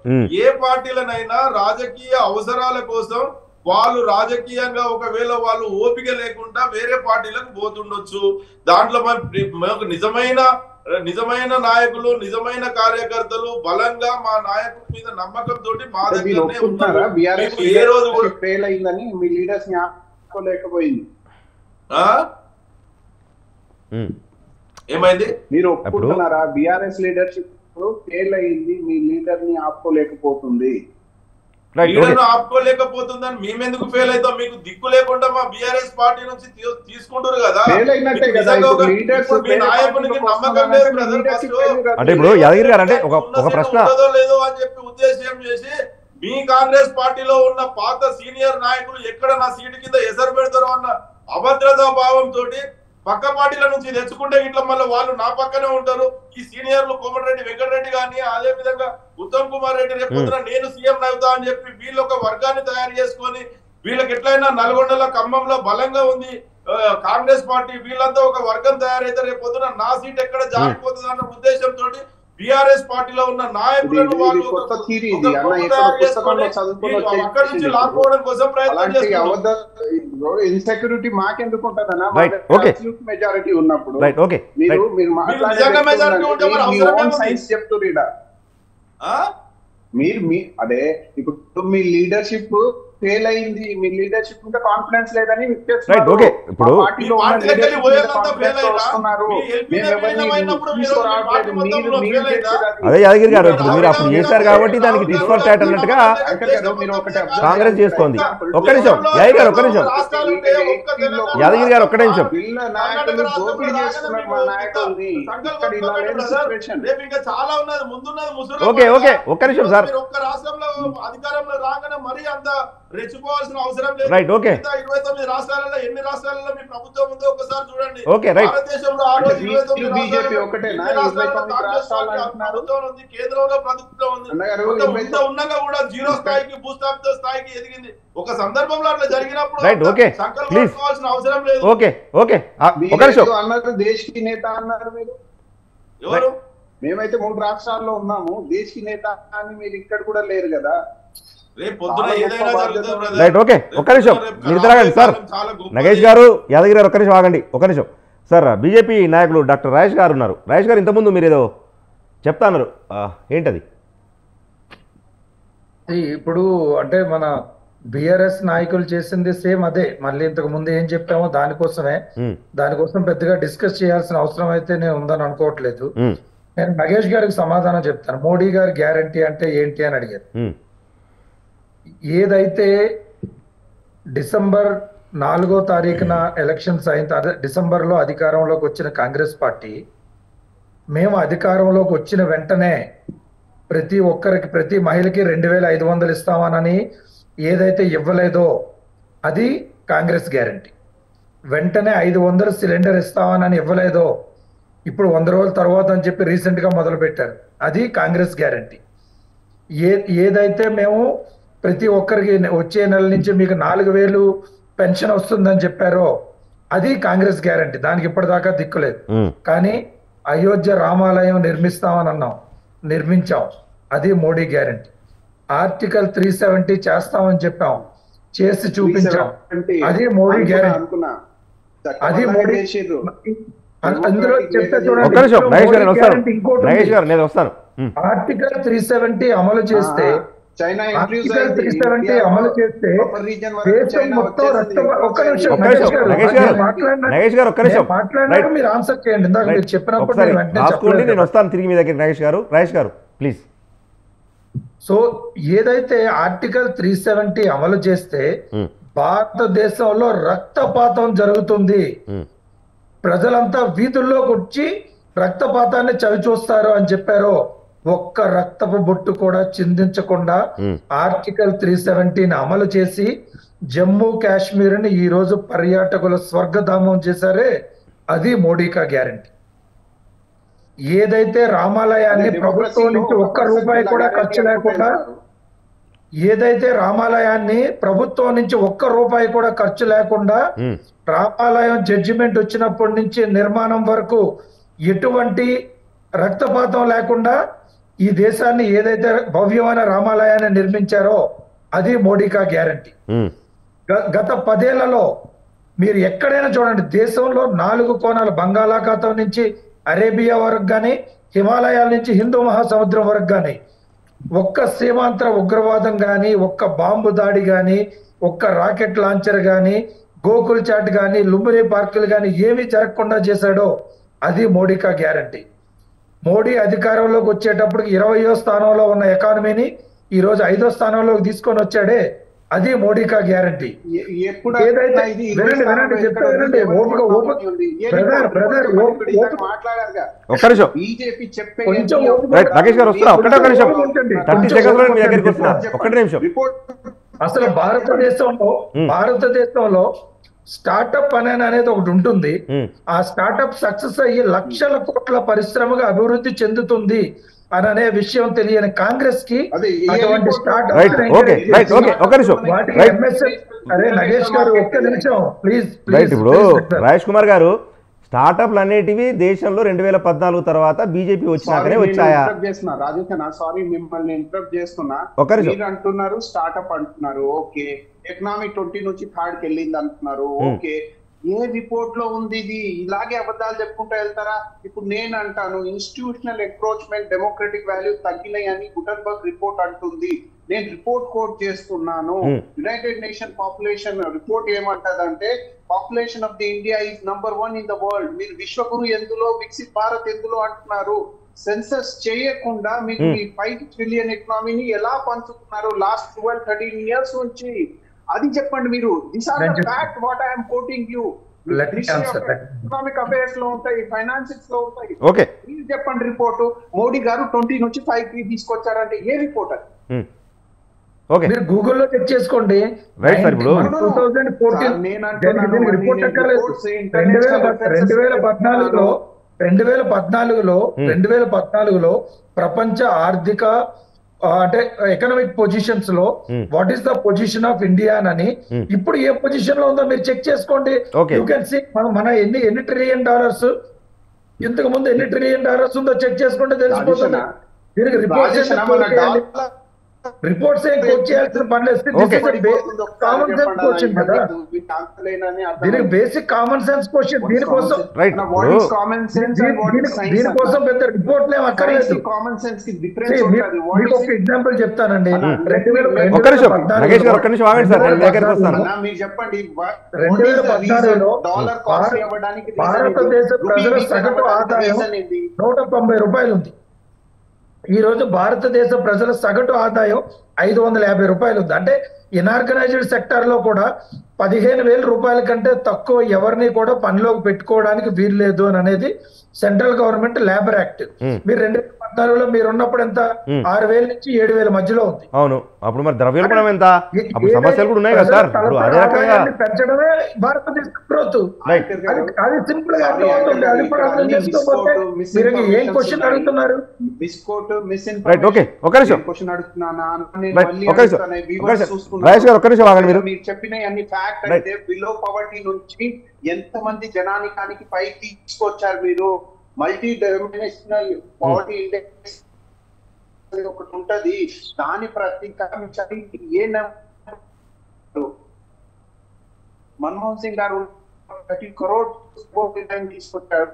ఏ పార్టీలనైనా రాజకీయ అవసరాల కోసం వాళ్ళు రాజకీయంగా ఒకవేళ వాళ్ళు ఓపిక లేకుండా వేరే పార్టీలకు పోతుండొచ్చు. దాంట్లో మనకు నిజమైన నాయకులు, నిజమైన కార్యకర్తలు బలంగా మా నాయకుల మీద నమ్మకంతో మా దగ్గరనే ఉన్నారు. ఏ రోజు కూడా ఫెయిల్ అయిందని మీ లీడర్స్ ని ఆపుకోలేకపోయింది. ఏమైంది? మీరు ఒప్పుకుంటున్నారా? బీఆర్ఎస్ లీడర్షిప్ ఫెయిల్ అయింది, మీ లీడర్ ని ఆపుకోలేకపోతుంది. ఆపుకోలేకపోతుందని మేమెందుకు ఫెయిల్ అవుతాం? మీకు దిక్కు లేకుండా మా బీఆర్ఎస్ పార్టీ నుంచి తీసుకుంటారు కదా. నాయకునికి నమ్మకం లేదు అంటే ఇప్పుడు యాదగిరి గారు అంటే ఒక ప్రశ్న లేదో అని చెప్పి ఉద్దేశం చేసి మీ కాంగ్రెస్ పార్టీలో ఉన్న పాత సీనియర్ నాయకులు ఎక్కడ నా సీటు కింద ఎసరు పెడతారో అన్న అభద్రతా భావంతో పక్క పార్టీల నుంచి తెచ్చుకుంటే ఇట్లా మళ్ళీ వాళ్ళు నా పక్కనే ఉంటారు. ఈ సీనియర్లు కోమటిరెడ్డి వెంకటరెడ్డి గాని అదే విధంగా ఉత్తమ్ కుమార్ రెడ్డి రేపు నేను సీఎం అవుతా అని చెప్పి వీళ్ళు ఒక వర్గాన్ని తయారు చేసుకొని వీళ్ళకి ఎట్లయినా నల్గొండలో ఖమ్మంలో బలంగా ఉంది కాంగ్రెస్ పార్టీ, వీళ్ళంతా ఒక వర్గం తయారైతే రేపు పొద్దున నా సీట్ ఎక్కడ జారిపోతుంది అన్న ఉద్దేశంతో బీఆర్ఎస్ పార్టీలో ఉన్న నాయకులను వాళ్ళు అక్కడి నుంచి లాక్కోవడం కోసం ప్రయత్నం చేస్తున్నారు. ఇన్సెక్యూరిటీ మాకెందుకు ఉంటుందన్నా? మెజారిటీ ఉన్నప్పుడు చెప్తున్నా మీరు అదే ఇప్పుడు మీ లీడర్షిప్ ఫెయిల్ అయింది, మీ లీడర్షిప్ ఉంటే కాన్ఫిడెన్స్ లేదని అదే యాదగిరి గారు ఇప్పుడు మీరు అప్పుడు చేశారు కాబట్టి దానికి డిస్ఫర్ టాట్ అన్నట్టుగా కాంగ్రెస్ చేస్తోంది. ఒక్క నిమిషం యాదగిరి గారు, ఒక్క నిమిషం యాదగిరి గారు, ఒక్క నిమిషం. ఓకే ఓకే ఒక్క నిమిషం సార్. రాష్ట్రంలో అధికారంలో రాగానే మరీ అంత రెచ్చిపోవాల్సిన అవసరం లేదు. Right, okay. 29 రాష్ట్రాలలో ఎన్ని రాష్ట్రాలలో మీ ప్రభుత్వం ఉందో ఒకసారి చూడండి. Okay, right. భారతదేశంలో ఆ రోజు 29 బీజేపీ ఒకటేనా? 29 రాష్ట్రాలు అంటున్నారు. ప్రభుత్వం ఉంది, కేంద్రంలో ప్రభుత్వం ఉంది. ఇంత ఉన్నాగా కూడా జీరో స్థాయికి భూస్థాపిత స్థాయికి ఎదిగింది. ఒక సందర్భంలో అట్లా జరిగినప్పుడు రైట్, ఓకే, సంకల్పం ప్లీజ్. చేసుకోవాల్సిన అవసరం లేదు. ఓకే ఓకే ఒక నిమిషం అన్నారు దేశ్ కి నేత అన్నారు మీరు. ఎవరు? మేమైతే 3 రాష్ట్రాల్లో ఉన్నాము, దేశ్ కి నేత అని మీరు ఇక్కడ కూడా లేరు కదా. రేపు పొద్దున ఏదైనా జరుగుతుంది బ్రదర్. రైట్, ఓకే, ఒక్క నిమిషం మీరు తిరగండి సార్. నగేష్ గారు, యాదగిరి గారు ఒక్క నిమిషం ఆగండి, ఒక నిమిషం సార్. బీజేపీ నాయకులు డాక్టర్ రాజేష్ గారు ఉన్నారు. రాజేష్ గారు, ఇంతకుముందు మీరు ఏదో చెప్తా అన్నారు, ఏంటది? ఇప్పుడు అంటే మన బిఆర్ఎస్ నాయకులు చేసింది సేమ్ అదే. మళ్ళీ ఇంతకు ముందు ఏం చెప్పామో దానికోసం పెద్దగా డిస్కస్ చేయాల్సిన అవసరం అయితే నేను ఉందని అనుకోవట్లేదు. నేను నగేష్ గారికి సమాధానం చెప్తాను. మోడీ గారి గ్యారంటీ అంటే ఏంటి అని అడిగారు. ఏదైతే డిసెంబర్ 4వ తారీఖున ఎలక్షన్స్ అయిన డిసెంబర్ లో అధికారంలోకి వచ్చిన కాంగ్రెస్ పార్టీ, మేము అధికారంలోకి వచ్చిన వెంటనే ప్రతి ఒక్కరికి, ప్రతి మహిళకి 2500 ఇస్తామనని ఏదైతే ఇవ్వలేదో అది కాంగ్రెస్ గ్యారంటీ. వెంటనే 500 సిలిండర్ ఇస్తామని ఇవ్వలేదో ఇప్పుడు 100 రోజుల తర్వాత అని చెప్పి రీసెంట్ గా మొదలు పెట్టారు, అది కాంగ్రెస్ గ్యారంటీ. ఏదైతే మేము ప్రతి ఒక్కరికి వచ్చే నెల నుంచి మీకు 4000 పెన్షన్ వస్తుందని చెప్పారో అది కాంగ్రెస్ గ్యారంటీ. దానికి ఇప్పటిదాకా దిక్కులేదు. కానీ అయోధ్య రామాలయం నిర్మిస్తామని అన్నాం, నిర్మించాం, అది మోడీ గ్యారంటీ. ఆర్టికల్ 370 చేస్తామని చెప్పాం, చేసి చూపించాం, అది మోడీ గ్యారంటీ. అది మోడీ అందులో చెప్తే చూడండి, ఆర్టికల్ 370 అమలు చేస్తే, ఆర్టికల్ 370 అమలు చేస్తే దేశం మొత్తం మాట్లాడినాక మీరు ఆన్సర్ చేయండి. ఇందాక మీరు చెప్పినప్పుడు నేను వస్తాను తిరిగి మీ దగ్గర. రాజేష్ గారు ప్లీజ్. సో ఏదైతే ఆర్టికల్ 370 అమలు చేస్తే భారతదేశంలో రక్తపాతం జరుగుతుంది, ప్రజలంతా వీధుల్లోకి వచ్చి రక్తపాతాన్ని చవి చూస్తారు అని చెప్పారో, ఒక్క రక్తపు బొట్టు కూడా చిందించకుండా ఆర్టికల్ 370ని అమలు చేసి జమ్మూ కాశ్మీర్ ని ఈ రోజు పర్యాటకుల స్వర్గధామం చేశారే, అది మోడీ కా గ్యారంటీ. ఏదైతే రామాలయాన్ని ప్రభుత్వం నుంచి ఒక్క రూపాయి కూడా ఖర్చు లేకుండా, ఏదైతే రామాలయాన్ని ప్రభుత్వం నుంచి ఒక్క రూపాయి కూడా ఖర్చు లేకుండా, రామాలయం జడ్జిమెంట్ వచ్చినప్పటి నుంచి నిర్మాణం వరకు ఎటువంటి రక్తపాతం లేకుండా ఈ దేశాన్ని ఏదైతే భవ్యమైన రామాలయాన్ని నిర్మించారో అది మోడీ కా గ్యారంటీ. గత 10 ఏళ్లలో మీరు ఎక్కడైనా చూడండి, దేశంలో 4 కోణాలు, బంగాళాఖాతం నుంచి అరేబియా వరకు కానీ, హిమాలయాల నుంచి హిందూ మహాసముద్రం వరకు కానీ, ఒక్క సీమాంతర ఉగ్రవాదం కానీ, ఒక్క బాంబు దాడి కానీ, ఒక్క రాకెట్ లాంచర్ కానీ, గోకుల్ చాట్ కానీ, లుంబిని పార్కులు కానీ ఏమీ జరగకుండా చేశాడో అది మోడీ కా గ్యారంటీ. మోడీ అధికారంలోకి వచ్చేటప్పటికి 20వ స్థానంలో ఉన్న ఎకానమీని ఈ రోజు 5వ స్థానంలోకి తీసుకొని వచ్చాడే, అది మోడీ కా గ్యారంటీ. ఏదైతే అసలు భారతదేశంలో స్టార్టప్ అనేది ఒకటి ఉంటుంది. ఆ స్టార్టప్ సక్సెస్ అయ్యి లక్షల కోట్ల పరిశ్రమగా అభివృద్ధి చెందుతుంది అని అనే విషయం తెలియని కాంగ్రెస్ కి అటువంటి స్టార్టప్ నగేష్ గారు ఒక్క నిమిషం ప్లీజ్. ఇప్పుడు రాజేష్ కుమార్ గారు, స్టార్టప్లు అనేటివి దేశంలో 2014 తర్వాత బీజేపీ వచ్చినాకనే వచ్చాయా? సారీ మిమ్మల్ని ఇంటరప్ట్ చేస్తున్నా. మీరు అంటున్నారు స్టార్టప్ అంటున్నారు, ఓకే. ఎకనామిక్ 20 నుంచి 3rd కి వెళ్ళింది అంటున్నారు, ఓకే. ఏ రిపోర్ట్ లో ఉంది ఇది? ఇలాగే అబద్ధాలు చెప్పుకుంటూ వెళ్తారా? ఇప్పుడు నేను అంటాను ఇన్స్టిట్యూషనల్ ఎంక్రోచ్మెంట్, డెమోక్రటిక్ వాల్యూ తగ్గినాయి అని గుటన్బర్గ్ రిపోర్ట్ అంటుంది. నేను రిపోర్ట్ కోట్ చేస్తున్నాను. యునైటెడ్ నేషన్ పాపులేషన్ రిపోర్ట్ ఏమంటదంటే, population of the India is number 1 in the world. మీరు విశ్వగురు ఎందులో, వికసిత్ భారత్ ఎందులో అంటున్నారు. సెన్సస్ చేయకుండా మీకు ఈ 5 ట్రిలియన్ ఎకనామీని ఎలా పంచుతున్నారు లాస్ట్ 12-13 years నుంచి? అది చెప్పండి మీరు. This are the fact what I am quoting you. Economic affairs లో ఉంటాయి, ఫైనాన్సిక్స్ లో ఉంటాయి. మీరు చెప్పండి రిపోర్టు. మోడీ గారు 20 నుంచి 5 తీసుకొచ్చారంటే ఏ రిపోర్ట్ అది? ఓకే మీరు గూగుల్లో చెక్ చేసుకోండి. Right sir. ఇప్పుడు 2014 రిపోర్ట్ అక్కర్లేదు. 2014లో ప్రపంచ ఆర్థిక అంటే ఎకనామిక్ పొజిషన్స్ లో what is the position of India అని ఇప్పుడు ఏ పొజిషన్ లో ఉందో మీరు చెక్ చేసుకోండి. Okay. యూ కెన్ సీ మన ఎన్ని ట్రిలియన్ డాలర్స్, ఇంతకు ముందు ఎన్ని ట్రిలియన్ డాలర్స్ ఉందో చెక్ చేసుకుంటే తెలిసిపోతుంది. దీనికి రిపోర్ట్స్ ఏం కోట్ చేయాల్సిన పని లేదు. కామన్ సెన్స్ క్వశ్చన్ కదా, దీనికి బేసిక్ కామన్ సెన్స్ క్వశ్చన్. దీనికోసం రైట్ దీనికోసం పెద్ద రిపోర్ట్ ఏం అక్కర్లేదు. మీకు ఒక ఎగ్జాంపుల్ చెప్తానండి. 2014లో భారతదేశ ప్రజల సగటు ఆదాయం 190 రూపాయలు ఉంది. ఈ రోజు భారతదేశ ప్రజల సగటు ఆదాయం 550 రూపాయలు ఉంది. అంటే ఇనార్గనైజ్డ్ సెక్టర్ లో కూడా 15,000 రూపాయల కంటే తక్కువ ఎవరిని కూడా పనిలోకి పెట్టుకోవడానికి వీలు లేదు అని అనేది సెంట్రల్ గవర్నమెంట్ లేబర్ యాక్ట్. మీరు 2014లో మీరు ఉన్నప్పుడు ఎంత, 6,000 నుంచి 7,000 మధ్యలో ఉంది. అవును, అప్పుడు మరి ద్రవ్యోల్బణం ఎంత, అప్పుడు సమస్యలు కూడా ఉన్నాయి కదా సార్. ఇప్పుడు అదే రకంగా పెంచడమే భారతదేశ గ్రోత్. అది సింపుల్ గా అర్థమవుతుంది. అది కూడా అర్థం చేసుకోకపోతే మీరు ఏం క్వశ్చన్ అడుగుతున్నారు? రైట్, ఓకే, ఒక నిమిషం రాజేష్ గారు, ఒక్క నిమిషం ఆగండి. మీరు చెప్పిన అన్ని ఫ్యాక్ట్ అయితే బిలో పవర్టీ నుంచి ఎంత మంది జనానికానికి పైకి తీసుకొచ్చారు మీరు. మల్టీ డైమెన్షనల్ పవర్టీ ఇండెక్స్ ఒకటి ఉంటది, దాని ప్రతీకారం ఏ మన్మోహన్ సింగ్ గారు 30 crore తీసుకొచ్చారు.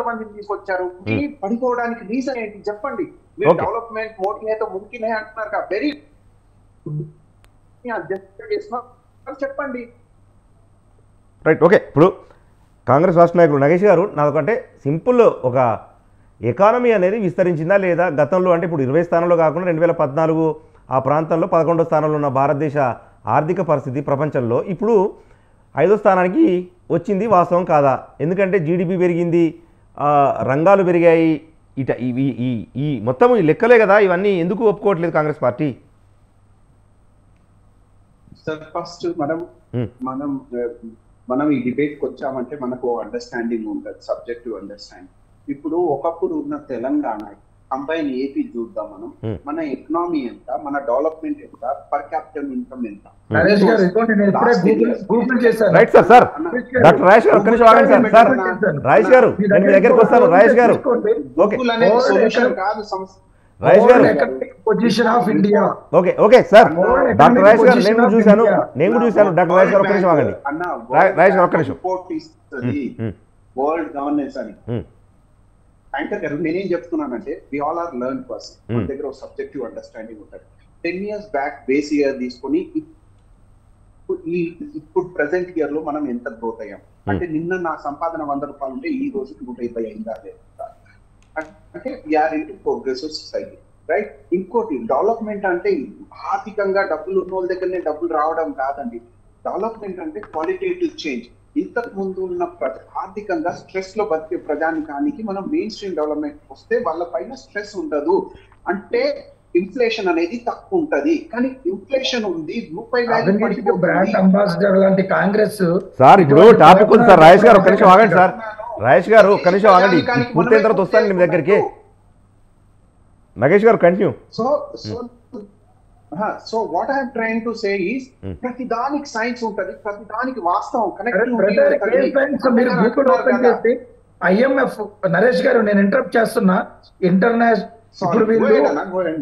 మందిని తీసుకొచ్చారు. పడిపోవడానికి రీజన్ ఏంటి చెప్పండి. మీరు డెవలప్మెంట్ మోడీ అయితే ముమ్కిన్ అంటున్నారు కదా, వెరీ చెప్పండి. Right, okay. ఇప్పుడు కాంగ్రెస్ రాష్ట్ర నాయకులు నగేష్ గారు, నాకంటే సింపుల్ ఒక ఎకానమీ అనేది విస్తరించిందా లేదా గతంలో? అంటే ఇప్పుడు 20 స్థానంలో కాకుండా 2014 ఆ ప్రాంతంలో 11వ స్థానంలో ఉన్న భారతదేశ ఆర్థిక పరిస్థితి ప్రపంచంలో ఇప్పుడు 5వ స్థానానికి వచ్చింది, వాస్తవం కాదా? ఎందుకంటే జీడిపి పెరిగింది, రంగాలు పెరిగాయి, ఈ మొత్తం ఈ లెక్కలే కదా. ఇవన్నీ ఎందుకు ఒప్పుకోవట్లేదు కాంగ్రెస్ పార్టీ? సార్ ఫస్ట్ మనం ఈ డిబేట్కి వచ్చామంటే మనకు అండర్స్టాండింగ్ ఉంటుంది, సబ్జెక్టివ్ అండర్స్టాండింగ్. ఇప్పుడు ఒకప్పుడు ఉన్న తెలంగాణ కంబైన్ ఏపీ చూద్దాం మనం. మన ఎకనామీ ఎంత, మన డెవలప్మెంట్ ఎంత, పర్ క్యాపిటల్ ఇన్కమ్ ఎంత. Right sir. Sir doctor Rajesh గారు, ఒక్క నిమిషం ఆగండి సార్. సార్ రాజేష్ గారు, నేను మీ దగ్గరికి వస్తాను. రాజేష్ గారు, ఓకే రాజేష్ గారు, position of India. Okay okay sir. Doctor Rajesh గారు, నేను కూడా చూశాను. డాక్టర్ రాజేష్ గారు, ఒక్క నిమిషం ఆగండి. రాజేష్ గారు, ఒక్క నిమిషం. వరల్డ్ గవర్నెన్స్ అని యాంకర్ గారు, నేనేం చెప్తున్నానంటే we all are learn person. మన దగ్గర ఒక సబ్జెక్టివ్ అండర్స్టాండింగ్ ఉంటుంది. 10 years బ్యాక్ బేస్ ఇయర్ తీసుకొని ఇప్పుడు ప్రెసెంట్ ఇయర్ లో మనం ఎంత గ్రోత్ అయ్యాం అంటే, నిన్న నా సంపాదన 100 రూపాయలు ఉంటే ఈ రోజు 150 అయిందా లేదా అంటే we are in progressive society, right. ఇంకోటి డెవలప్మెంట్ అంటే ఆర్థికంగా డబ్బులు ఉన్న వాళ్ళ దగ్గరనే డబ్బులు రావడం కాదండి. డెవలప్మెంట్ అంటే క్వాలిటేటివ్ చేంజ్. ఇంతకు ముందు ఉన్న ఆర్థికంగా స్ట్రెస్ లో బతికే ప్రజానికానికి మనం మెయిన్ స్ట్రీమ్ డెవలప్మెంట్ వస్తే వాళ్ళ పైన స్ట్రెస్ ఉండదు. అంటే ఇన్ఫ్లేషన్ అనేది తక్కువ ఉంటది. కానీ ఇన్ఫ్లేషన్ ఉంది, రూపాయి అంబాసిడర్ లాంటి కాంగ్రెస్ సార్. ఇప్పుడు టాపిక్ ఉంది సార్. రాజేష్ గారు, ఒక్క నిమిషం ఆగండి సార్. రాజేష్ గారు, ఒక్క నిమిషం ఆగండి. పూర్తయిన తర్వాత వస్తాను మీ దగ్గరికి. నగేష్ గారు, continue. So what I'm trying to say is, ప్రతి దానికి సైన్స్ ఉంటది, ప్రతి దానికి వాస్తవం IMF. నరేష్ గారు, నేను ఇంటరప్ట్ చేస్తున్నా.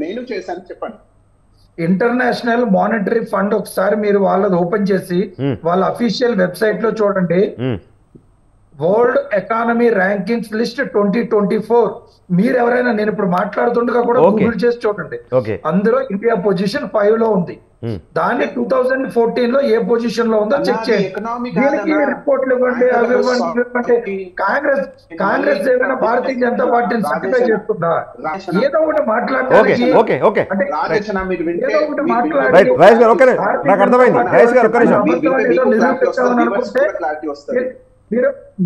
నేను చేశాను, చెప్పండి. ఇంటర్నేషనల్ మానిటరీ ఫండ్ ఒకసారి మీరు వాళ్ళది ఓపెన్ చేసి వాళ్ళ అఫీషియల్ వెబ్సైట్ లో చూడండి. World economy rankings list 2024. మీరు ఎవరైనా, నేను ఇప్పుడు మాట్లాడుతుండగా కూడా గూగుల్ చేసి చూడండి. అందులో ఇండియా పొజిషన్ 5 లో ఉంది. దాన్ని 2014 లో ఏ పొజిషన్ లో ఉందో చెక్ చేయండి. దీనికి రిపోర్ట్లు ఇవ్వండి, అవి ఇవ్వండి. కాంగ్రెస్ ఏమైనా భారతీయ జనతా పార్టీని సర్టిఫై చేస్తుందా? ఏదో ఒకటి మాట్లాడాలి.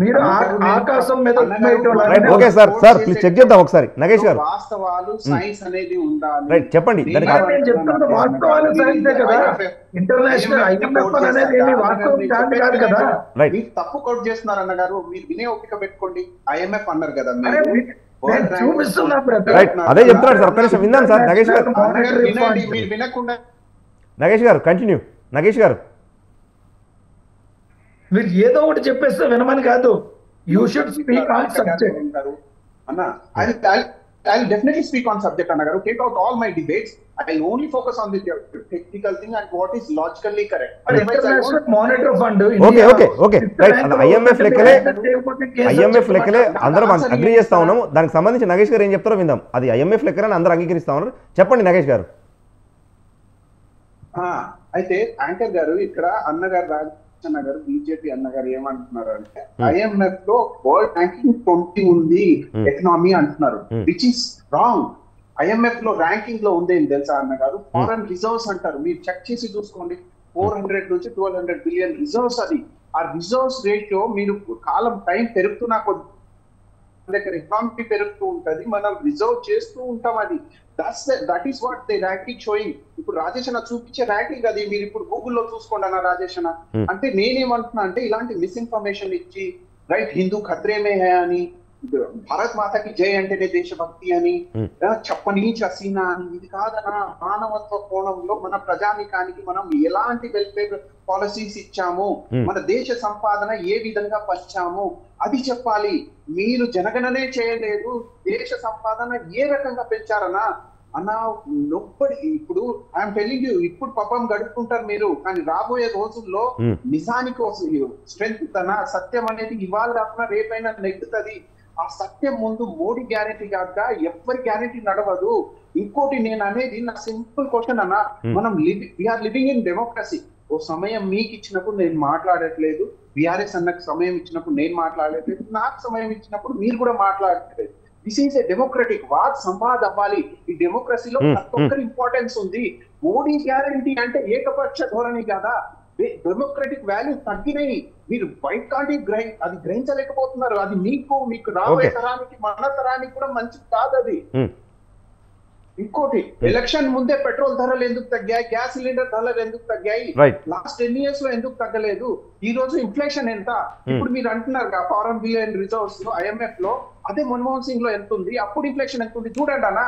మీరు ఆకాశం మీద right, okay sir, sir please check చేద్దాం ఒకసారి. నగేష్ గారు వాస్తవాలు సైన్స్ అనేది ఉండాలి. రైట్, చెప్పండి. ఇంటర్నేషనల్ IMF అనేది ఏమి వాస్తవం కాదు కదా. రైట్, మీరు తప్పు కోట్ చేస్తున్నారు అన్నగారు. మీరు వినే ఓపిక పెట్టుకోండి. IMF అన్నారు కదా చూపిస్తున్నా రైట్, అదే చెప్తున్నాడు సార్. ఒక్క నిమిషం విందాం సార్. నగేష్ గారు, మీరు వినకుండా నగేష్ గారు కంటిన్యూ. నగేష్ గారు, మీరు ఏదో ఒకటి చెప్పేస్తే వినమని కాదు. You should speak on subject. అన్న I'll definitely speak on subject అన్నగారు. Take out all my debates. I'll only focus on the technical thing and what is logically correct. International monetary fund okay okay okay right. IMF లెక్కలే అందరం agree చేస్తా ఉన్నాము. దానికి సంబంధించి నగేష్ గారు ఏం చెప్తారో విందాం. అది IMF లెక్కలని అందరూ అంగీకరిస్తా ఉన్నారు. చెప్పండి నగేష్ గారు. అయితే యాంకర్ గారు ఇక్కడ అన్నగారు రాజన్న గారు బీజేపీ అన్నగారు ఏమంటున్నారు అంటే IMF లో వరల్డ్ ర్యాంకింగ్ 20 ఉంది ఎకనామీ అంటున్నారు, విచ్ ఇస్ రాంగ్. IMF లో ర్యాంకింగ్ లో ఉంది ఏం తెలుసా అన్నగారు? ఫారెన్ రిజర్వ్స్ అంటారు. మీరు చెక్ చేసి చూసుకోండి. 400 నుంచి 1200 బిలియన్ రిజర్వ్స్. అది ఆ రిజర్వ్స్ రేషియో మీరు కాలం టైం పెరుగుతున్నా కొద్ది దగ్గర ఎకనామీ పెరుగుతూ ఉంటది, మనం రిజర్వ్ చేస్తూ ఉంటాం. అది that is what they ranking showing. ఇప్పుడు రాజేష్ అన్న చూపించే ర్యాంకింగ్ అది. మీరు ఇప్పుడు గూగుల్లో చూసుకోండి అన్న రాజేష్ అన్న. అంటే నేనేమంటున్నా అంటే ఇలాంటి మిస్ఇన్ఫర్మేషన్ ఇచ్చి రైట్ హిందూ ఖత్రేమే హే అని, భారత్ మాతకి జై అంటేనే దేశభక్తి అని, చెప్పని చసీనా అని, ఇది కాదనా. మానవత్వ కోణంలో మన ప్రజానికానికి మనం ఎలాంటి వెల్ఫేర్ పాలసీస్ ఇచ్చాము, మన దేశ సంపాదన ఏ విధంగా పంచాము అది చెప్పాలి. మీరు జనగణనే చేయలేదు, దేశ సంపాదన ఏ రకంగా పెంచారనా అన్న. నొప్పటి ఇప్పుడు ఐఎమ్ టెల్లింగ్ యూ, ఇప్పుడు పాపం గడుపుకుంటారు మీరు, కానీ రాబోయే రోజుల్లో నిజానికి స్ట్రెంత్ తన సత్యం అనేది ఇవాళ కాకుండా రేపైనా నెగ్గుతుంది. ఆ సత్యం ముందు మోడీ గ్యారెంటీ కాక ఎవరి గ్యారెంటీ నడవదు. ఇంకోటి నేను అనేది నా సింపుల్ క్వశ్చన్ అన్న, మనం వీఆర్ లివింగ్ ఇన్ డెమోక్రసీ. ఓ సమయం మీకు ఇచ్చినప్పుడు నేను మాట్లాడట్లేదు, బిఆర్ఎస్ అన్నకు సమయం ఇచ్చినప్పుడు నేను మాట్లాడట్లేదు, నాకు సమయం ఇచ్చినప్పుడు మీరు కూడా మాట్లాడట్లేదు. దిస్ ఈస్ ఏ డెమోక్రటిక్ వాద్ సంవాద్ అవ్వాలి. ఈ డెమోక్రసీలో ప్రతి ఒక్కరి ఇంపార్టెన్స్ ఉంది. మోడీ గ్యారెంటీ అంటే ఏకపక్ష ధోరణి కదా. డెమోక్రటిక్ వాల్యూ తగ్గినాయి. మీరు బయట కాంటి అది గ్రహించలేకపోతున్నారు. అది మీకు రాబోయే తరానికి మన తరానికి కూడా మంచిది కాదు అది. ఇంకోటి, ఎలక్షన్ ముందే పెట్రోల్ ధరలు ఎందుకు తగ్గాయి, గ్యాస్ సిలిండర్ ధరలు ఎందుకు తగ్గాయి, లాస్ట్ 10 years లో ఎందుకు తగ్గలేదు? ఈ రోజు ఇన్ఫ్లేషన్ ఎంత? ఇప్పుడు మీరు అంటున్నారు కదా ఫారెన్ బిలియన్ రిజర్వ్స్ లో IMF లో, అదే మన్మోహన్ సింగ్ లో ఎంత ఉంది, అప్పుడు ఇన్ఫ్లేషన్ ఎంత ఉంది చూడండి అన్న.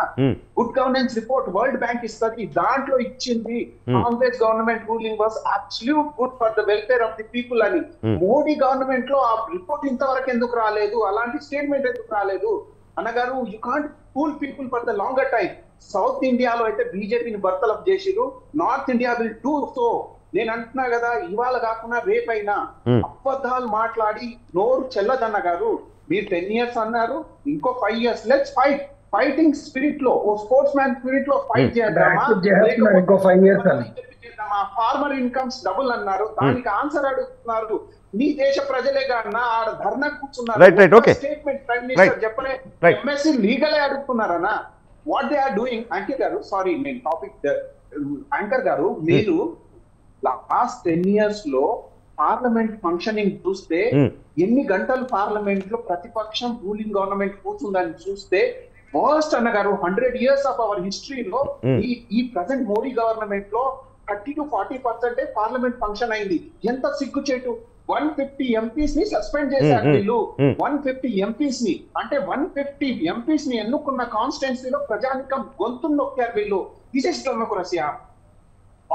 Good governance report world bank ఇస్తుంది, దాంట్లో ఇచ్చింది Congress government ruling was absolute good for the welfare of the people అని. మోడీ గవర్నమెంట్ లో ఆ రిపోర్ట్ ఇంతవరకు ఎందుకు రాలేదు, అలాంటి స్టేట్మెంట్ ఎందుకు రాలేదు అన్నగారు? You can't fool people for the longer time. South ఇండియాలో అయితే బీజేపీని బర్తలప్ చేసిరు, north India will do so. నేను అంటున్నా కదా, ఇవాళ కాకుండా రేపైనా అబద్ధాలు మాట్లాడి నోరు చెల్లదన్న గారు. మీరు 10 years అన్నారు, ఇంకో 5 years let's fight. Fighting spirit లో, ఓ స్పోర్ట్స్ మ్యాన్ స్పిరిట్ లో ఫైట్ చేద్దామా? ఫార్మర్ ఇన్కమ్స్ డబుల్ అన్నారు, దానికి ఆన్సర్ అడుగుతున్నారు. నీ దేశ ప్రజలే కన్నా ఆడ ధర్నా కూర్చున్నారు. స్టేట్మెంట్ ప్రైమ్ మినిస్టర్ చెప్పలే, ఎంఎస్సీ లీగలే అడుగుతున్నారన్నా. What they are doing. Anchor గారు, సారీ నేను టాపిక్, యాంకర్ గారు మీరు లాస్ట్ 10 years లో పార్లమెంట్ ఫంక్షనింగ్ చూస్తే ఎన్ని గంటలు పార్లమెంట్ లో ప్రతిపక్షం రూలింగ్ గవర్నమెంట్ కూర్చుందని చూస్తే, ఫస్ట్ అన్నగారు 100 years ఆఫ్ అవర్ హిస్టరీలో ఈ ప్రజెంట్ మోడీ గవర్నమెంట్ లో 30 to 40% పార్లమెంట్ ఫంక్షన్ అయింది. ఎంత సిగ్గుచేటు. 150 MPs ని సస్పెండ్ చేశారు వీళ్ళు. 150 MPs ని, అంటే 150 MPs ని ఎన్నుకున్న కాన్స్టిట్యున్సీలో ప్రజానికం గొంతులు నొక్కారు వీళ్ళు. This is democracy.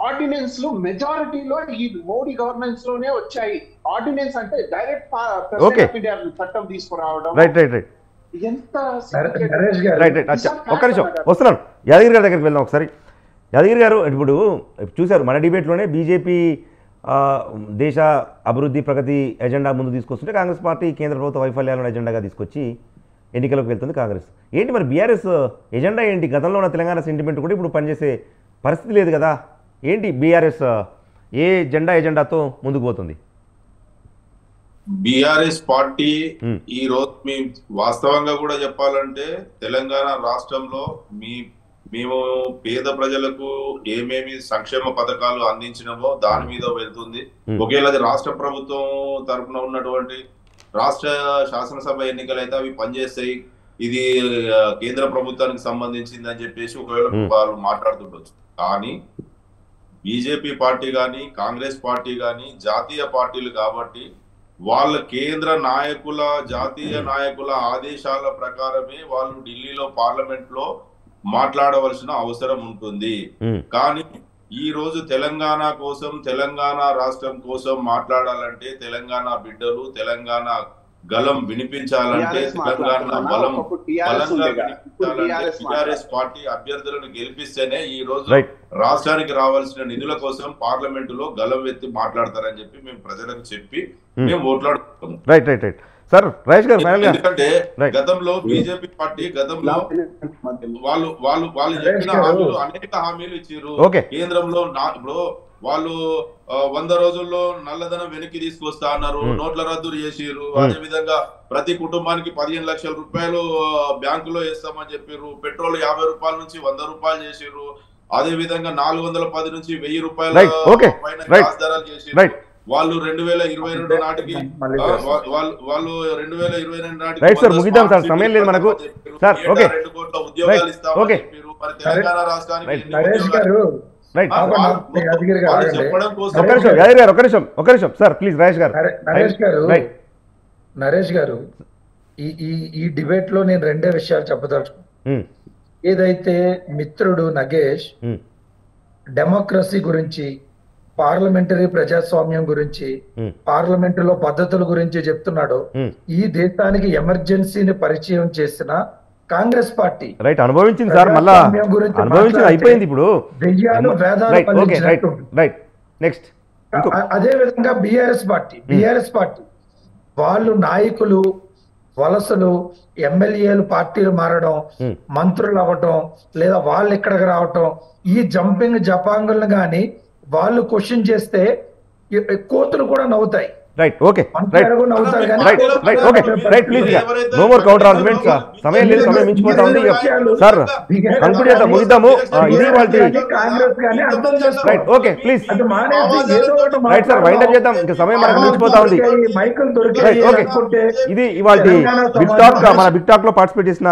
ఆర్డినెన్స్ లు మెజారిటీలో ఈ మోడీ గవర్నెన్స్ లోనే వచ్చాయి. ఆర్డినెన్స్ అంటే డైరెక్ట్ చట్టం తీసుకురావడం. ఎంత ఒక్క నిమిషం వస్తున్నాను. యాదగిరి గారి దగ్గరికి వెళ్దాం ఒకసారి. యాదగిరి గారు, ఇప్పుడు చూశారు మన డిబేట్లోనే బీజేపీ దేశ అభివృద్ధి ప్రగతి ఎజెండా ముందు తీసుకొస్తుంటే కాంగ్రెస్ పార్టీ కేంద్ర ప్రభుత్వ వైఫల్యాలను ఎజెండాగా తీసుకొచ్చి ఎన్నికలకు వెళ్తుంది కాంగ్రెస్. ఏంటి మరి బీఆర్ఎస్ ఎజెండా ఏంటి? గతంలో ఉన్న తెలంగాణ సెంటిమెంట్ కూడా ఇప్పుడు పనిచేసే పరిస్థితి లేదు కదా. ఏంటి బీఆర్ఎస్ ఏ ఎజెండాతో ముందుకు పోతుంది? బీఆర్ఎస్ పార్టీ ఈ రోజు వాస్తవంగా కూడా చెప్పాలంటే తెలంగాణ రాష్ట్రంలో మేము పేద ప్రజలకు ఏమేమి సంక్షేమ పథకాలు అందించినామో దాని మీద వెళ్తుంది. ఒకేలా రాష్ట్ర ప్రభుత్వం తరఫున ఉన్నటువంటి రాష్ట్ర శాసనసభ ఎన్నికలు అయితే అవి పనిచేస్తాయి, ఇది కేంద్ర ప్రభుత్వానికి సంబంధించింది అని చెప్పేసి ఒకవేళ వాళ్ళు మాట్లాడుతుండొచ్చు. కానీ బీజేపీ పార్టీ కానీ కాంగ్రెస్ పార్టీ కానీ జాతీయ పార్టీలు కాబట్టి వాళ్ళ కేంద్ర నాయకుల జాతీయ నాయకుల ఆదేశాల ప్రకారమే వాళ్ళు ఢిల్లీలో పార్లమెంట్ లో మాట్లాడవలసిన అవసరం ఉంటుంది. కానీ ఈ రోజు తెలంగాణ కోసం, తెలంగాణ రాష్ట్రం కోసం మాట్లాడాలంటే, తెలంగాణ బిడ్డలు తెలంగాణ గలం వినిపించాలంటే, తెలంగాణ బలం బలంగా వినిపించాలంటే టిఆర్ఎస్ పార్టీ అభ్యర్థులను గెలిపిస్తేనే ఈ రోజు రాష్ట్రానికి రావాల్సిన నిధుల కోసం పార్లమెంటులో గలం ఎత్తి మాట్లాడతారని చెప్పి మేము ప్రజలకు చెప్పి మేము ఓట్లాడుకుంటాము. Right right right sir Rajesh గారు. ఎందుకంటే గతంలో బీజేపీ పార్టీ గతంలో వాళ్ళు చెప్పిన హామీలు అనేక హామీలు ఇచ్చారు. కేంద్రంలో ఇప్పుడు వాళ్ళు 100 రోజుల్లో నల్లధనం వెనక్కి తీసుకొస్తా అన్నారు, నోట్ల రద్దు చేసిర్రు. అదే విధంగా ప్రతి కుటుంబానికి 15 లక్షల రూపాయలు బ్యాంకులో వేస్తామని చెప్పారు. పెట్రోల్ 50 రూపాయల నుంచి 100 రూపాయలు చేసిర్రు. అదే విధంగా 410 నుంచి 1000 రూపాయల పైన గ్యాస్ ధరలు చేసిర్రు. వాళ్ళు 2022 నాటికి వాళ్ళు 2022 నాటికి 2 కోట్ల ఉద్యోగాలు ఇస్తామని చెప్పారు. మరి తెలంగాణ రాష్ట్రానికి నరేష్ గారు ఈ డిబేట్ లో నేను 2 విషయాలు చెప్పదలుచుకున్నాను. ఏదైతే మిత్రుడు నగేష్ డెమోక్రసీ గురించి, పార్లమెంటరీ ప్రజాస్వామ్యం గురించి, పార్లమెంటులో పద్ధతుల గురించి చెప్తున్నాడు. ఈ దేశానికి ఎమర్జెన్సీని పరిచయం చేసిన కాంగ్రెస్ పార్టీ రైట్ అనుభవించింది సార్, మళ్ళా అనుభవించింది అయిపోయింది ఇప్పుడు. దెయ్యాలు వేదాలు పలికినట్టు. నెక్స్ట్ అదే విధంగా బీఆర్ఎస్ పార్టీ వాళ్ళు నాయకులు వలసలు, ఎమ్మెల్యేలు పార్టీలు మారడం, మంత్రులు అవ్వటం, లేదా వాళ్ళు ఇక్కడికి రావటం, ఈ జంపింగ్ జపాంగులను గాని వాళ్ళు క్వశ్చన్ చేస్తే కోతులు కూడా నవ్వుతాయి. Right okay right right right okay right please no more counter arguments. సమయం లేదు, సమయం మించిపోతా ఉంది సార్. కంక్లూడ్ చేద్దాం, ముగిద్దాము. ఇది వాళ్ళ right okay please right sir wind up చేద్దాం, ఇంకా సమయం మనకు మించిపోతా ఉంది. రైట్ ఓకే ఇది ఇవాళ బిగ్ టాక్. మన బిగ్ టాక్ లో పార్టిసిపేట్ చేసిన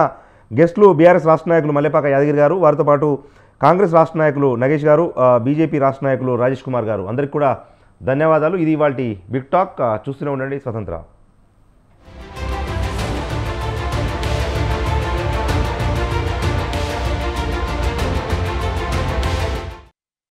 గెస్టులు బీఆర్ఎస్ రాష్ట్ర నాయకులు మల్లెపాక యాదగిరి గారు, వారితో పాటు కాంగ్రెస్ రాష్ట్ర నాయకులు నగేష్ గారు, బీజేపీ రాష్ట్ర నాయకులు రాజేష్ కుమార్ గారు. అందరికి కూడా ధన్యవాదాలు. ఇది ఇవాల్టి బిగ్ టాక్. చూస్తూనే ఉండండి స్వతంత్ర.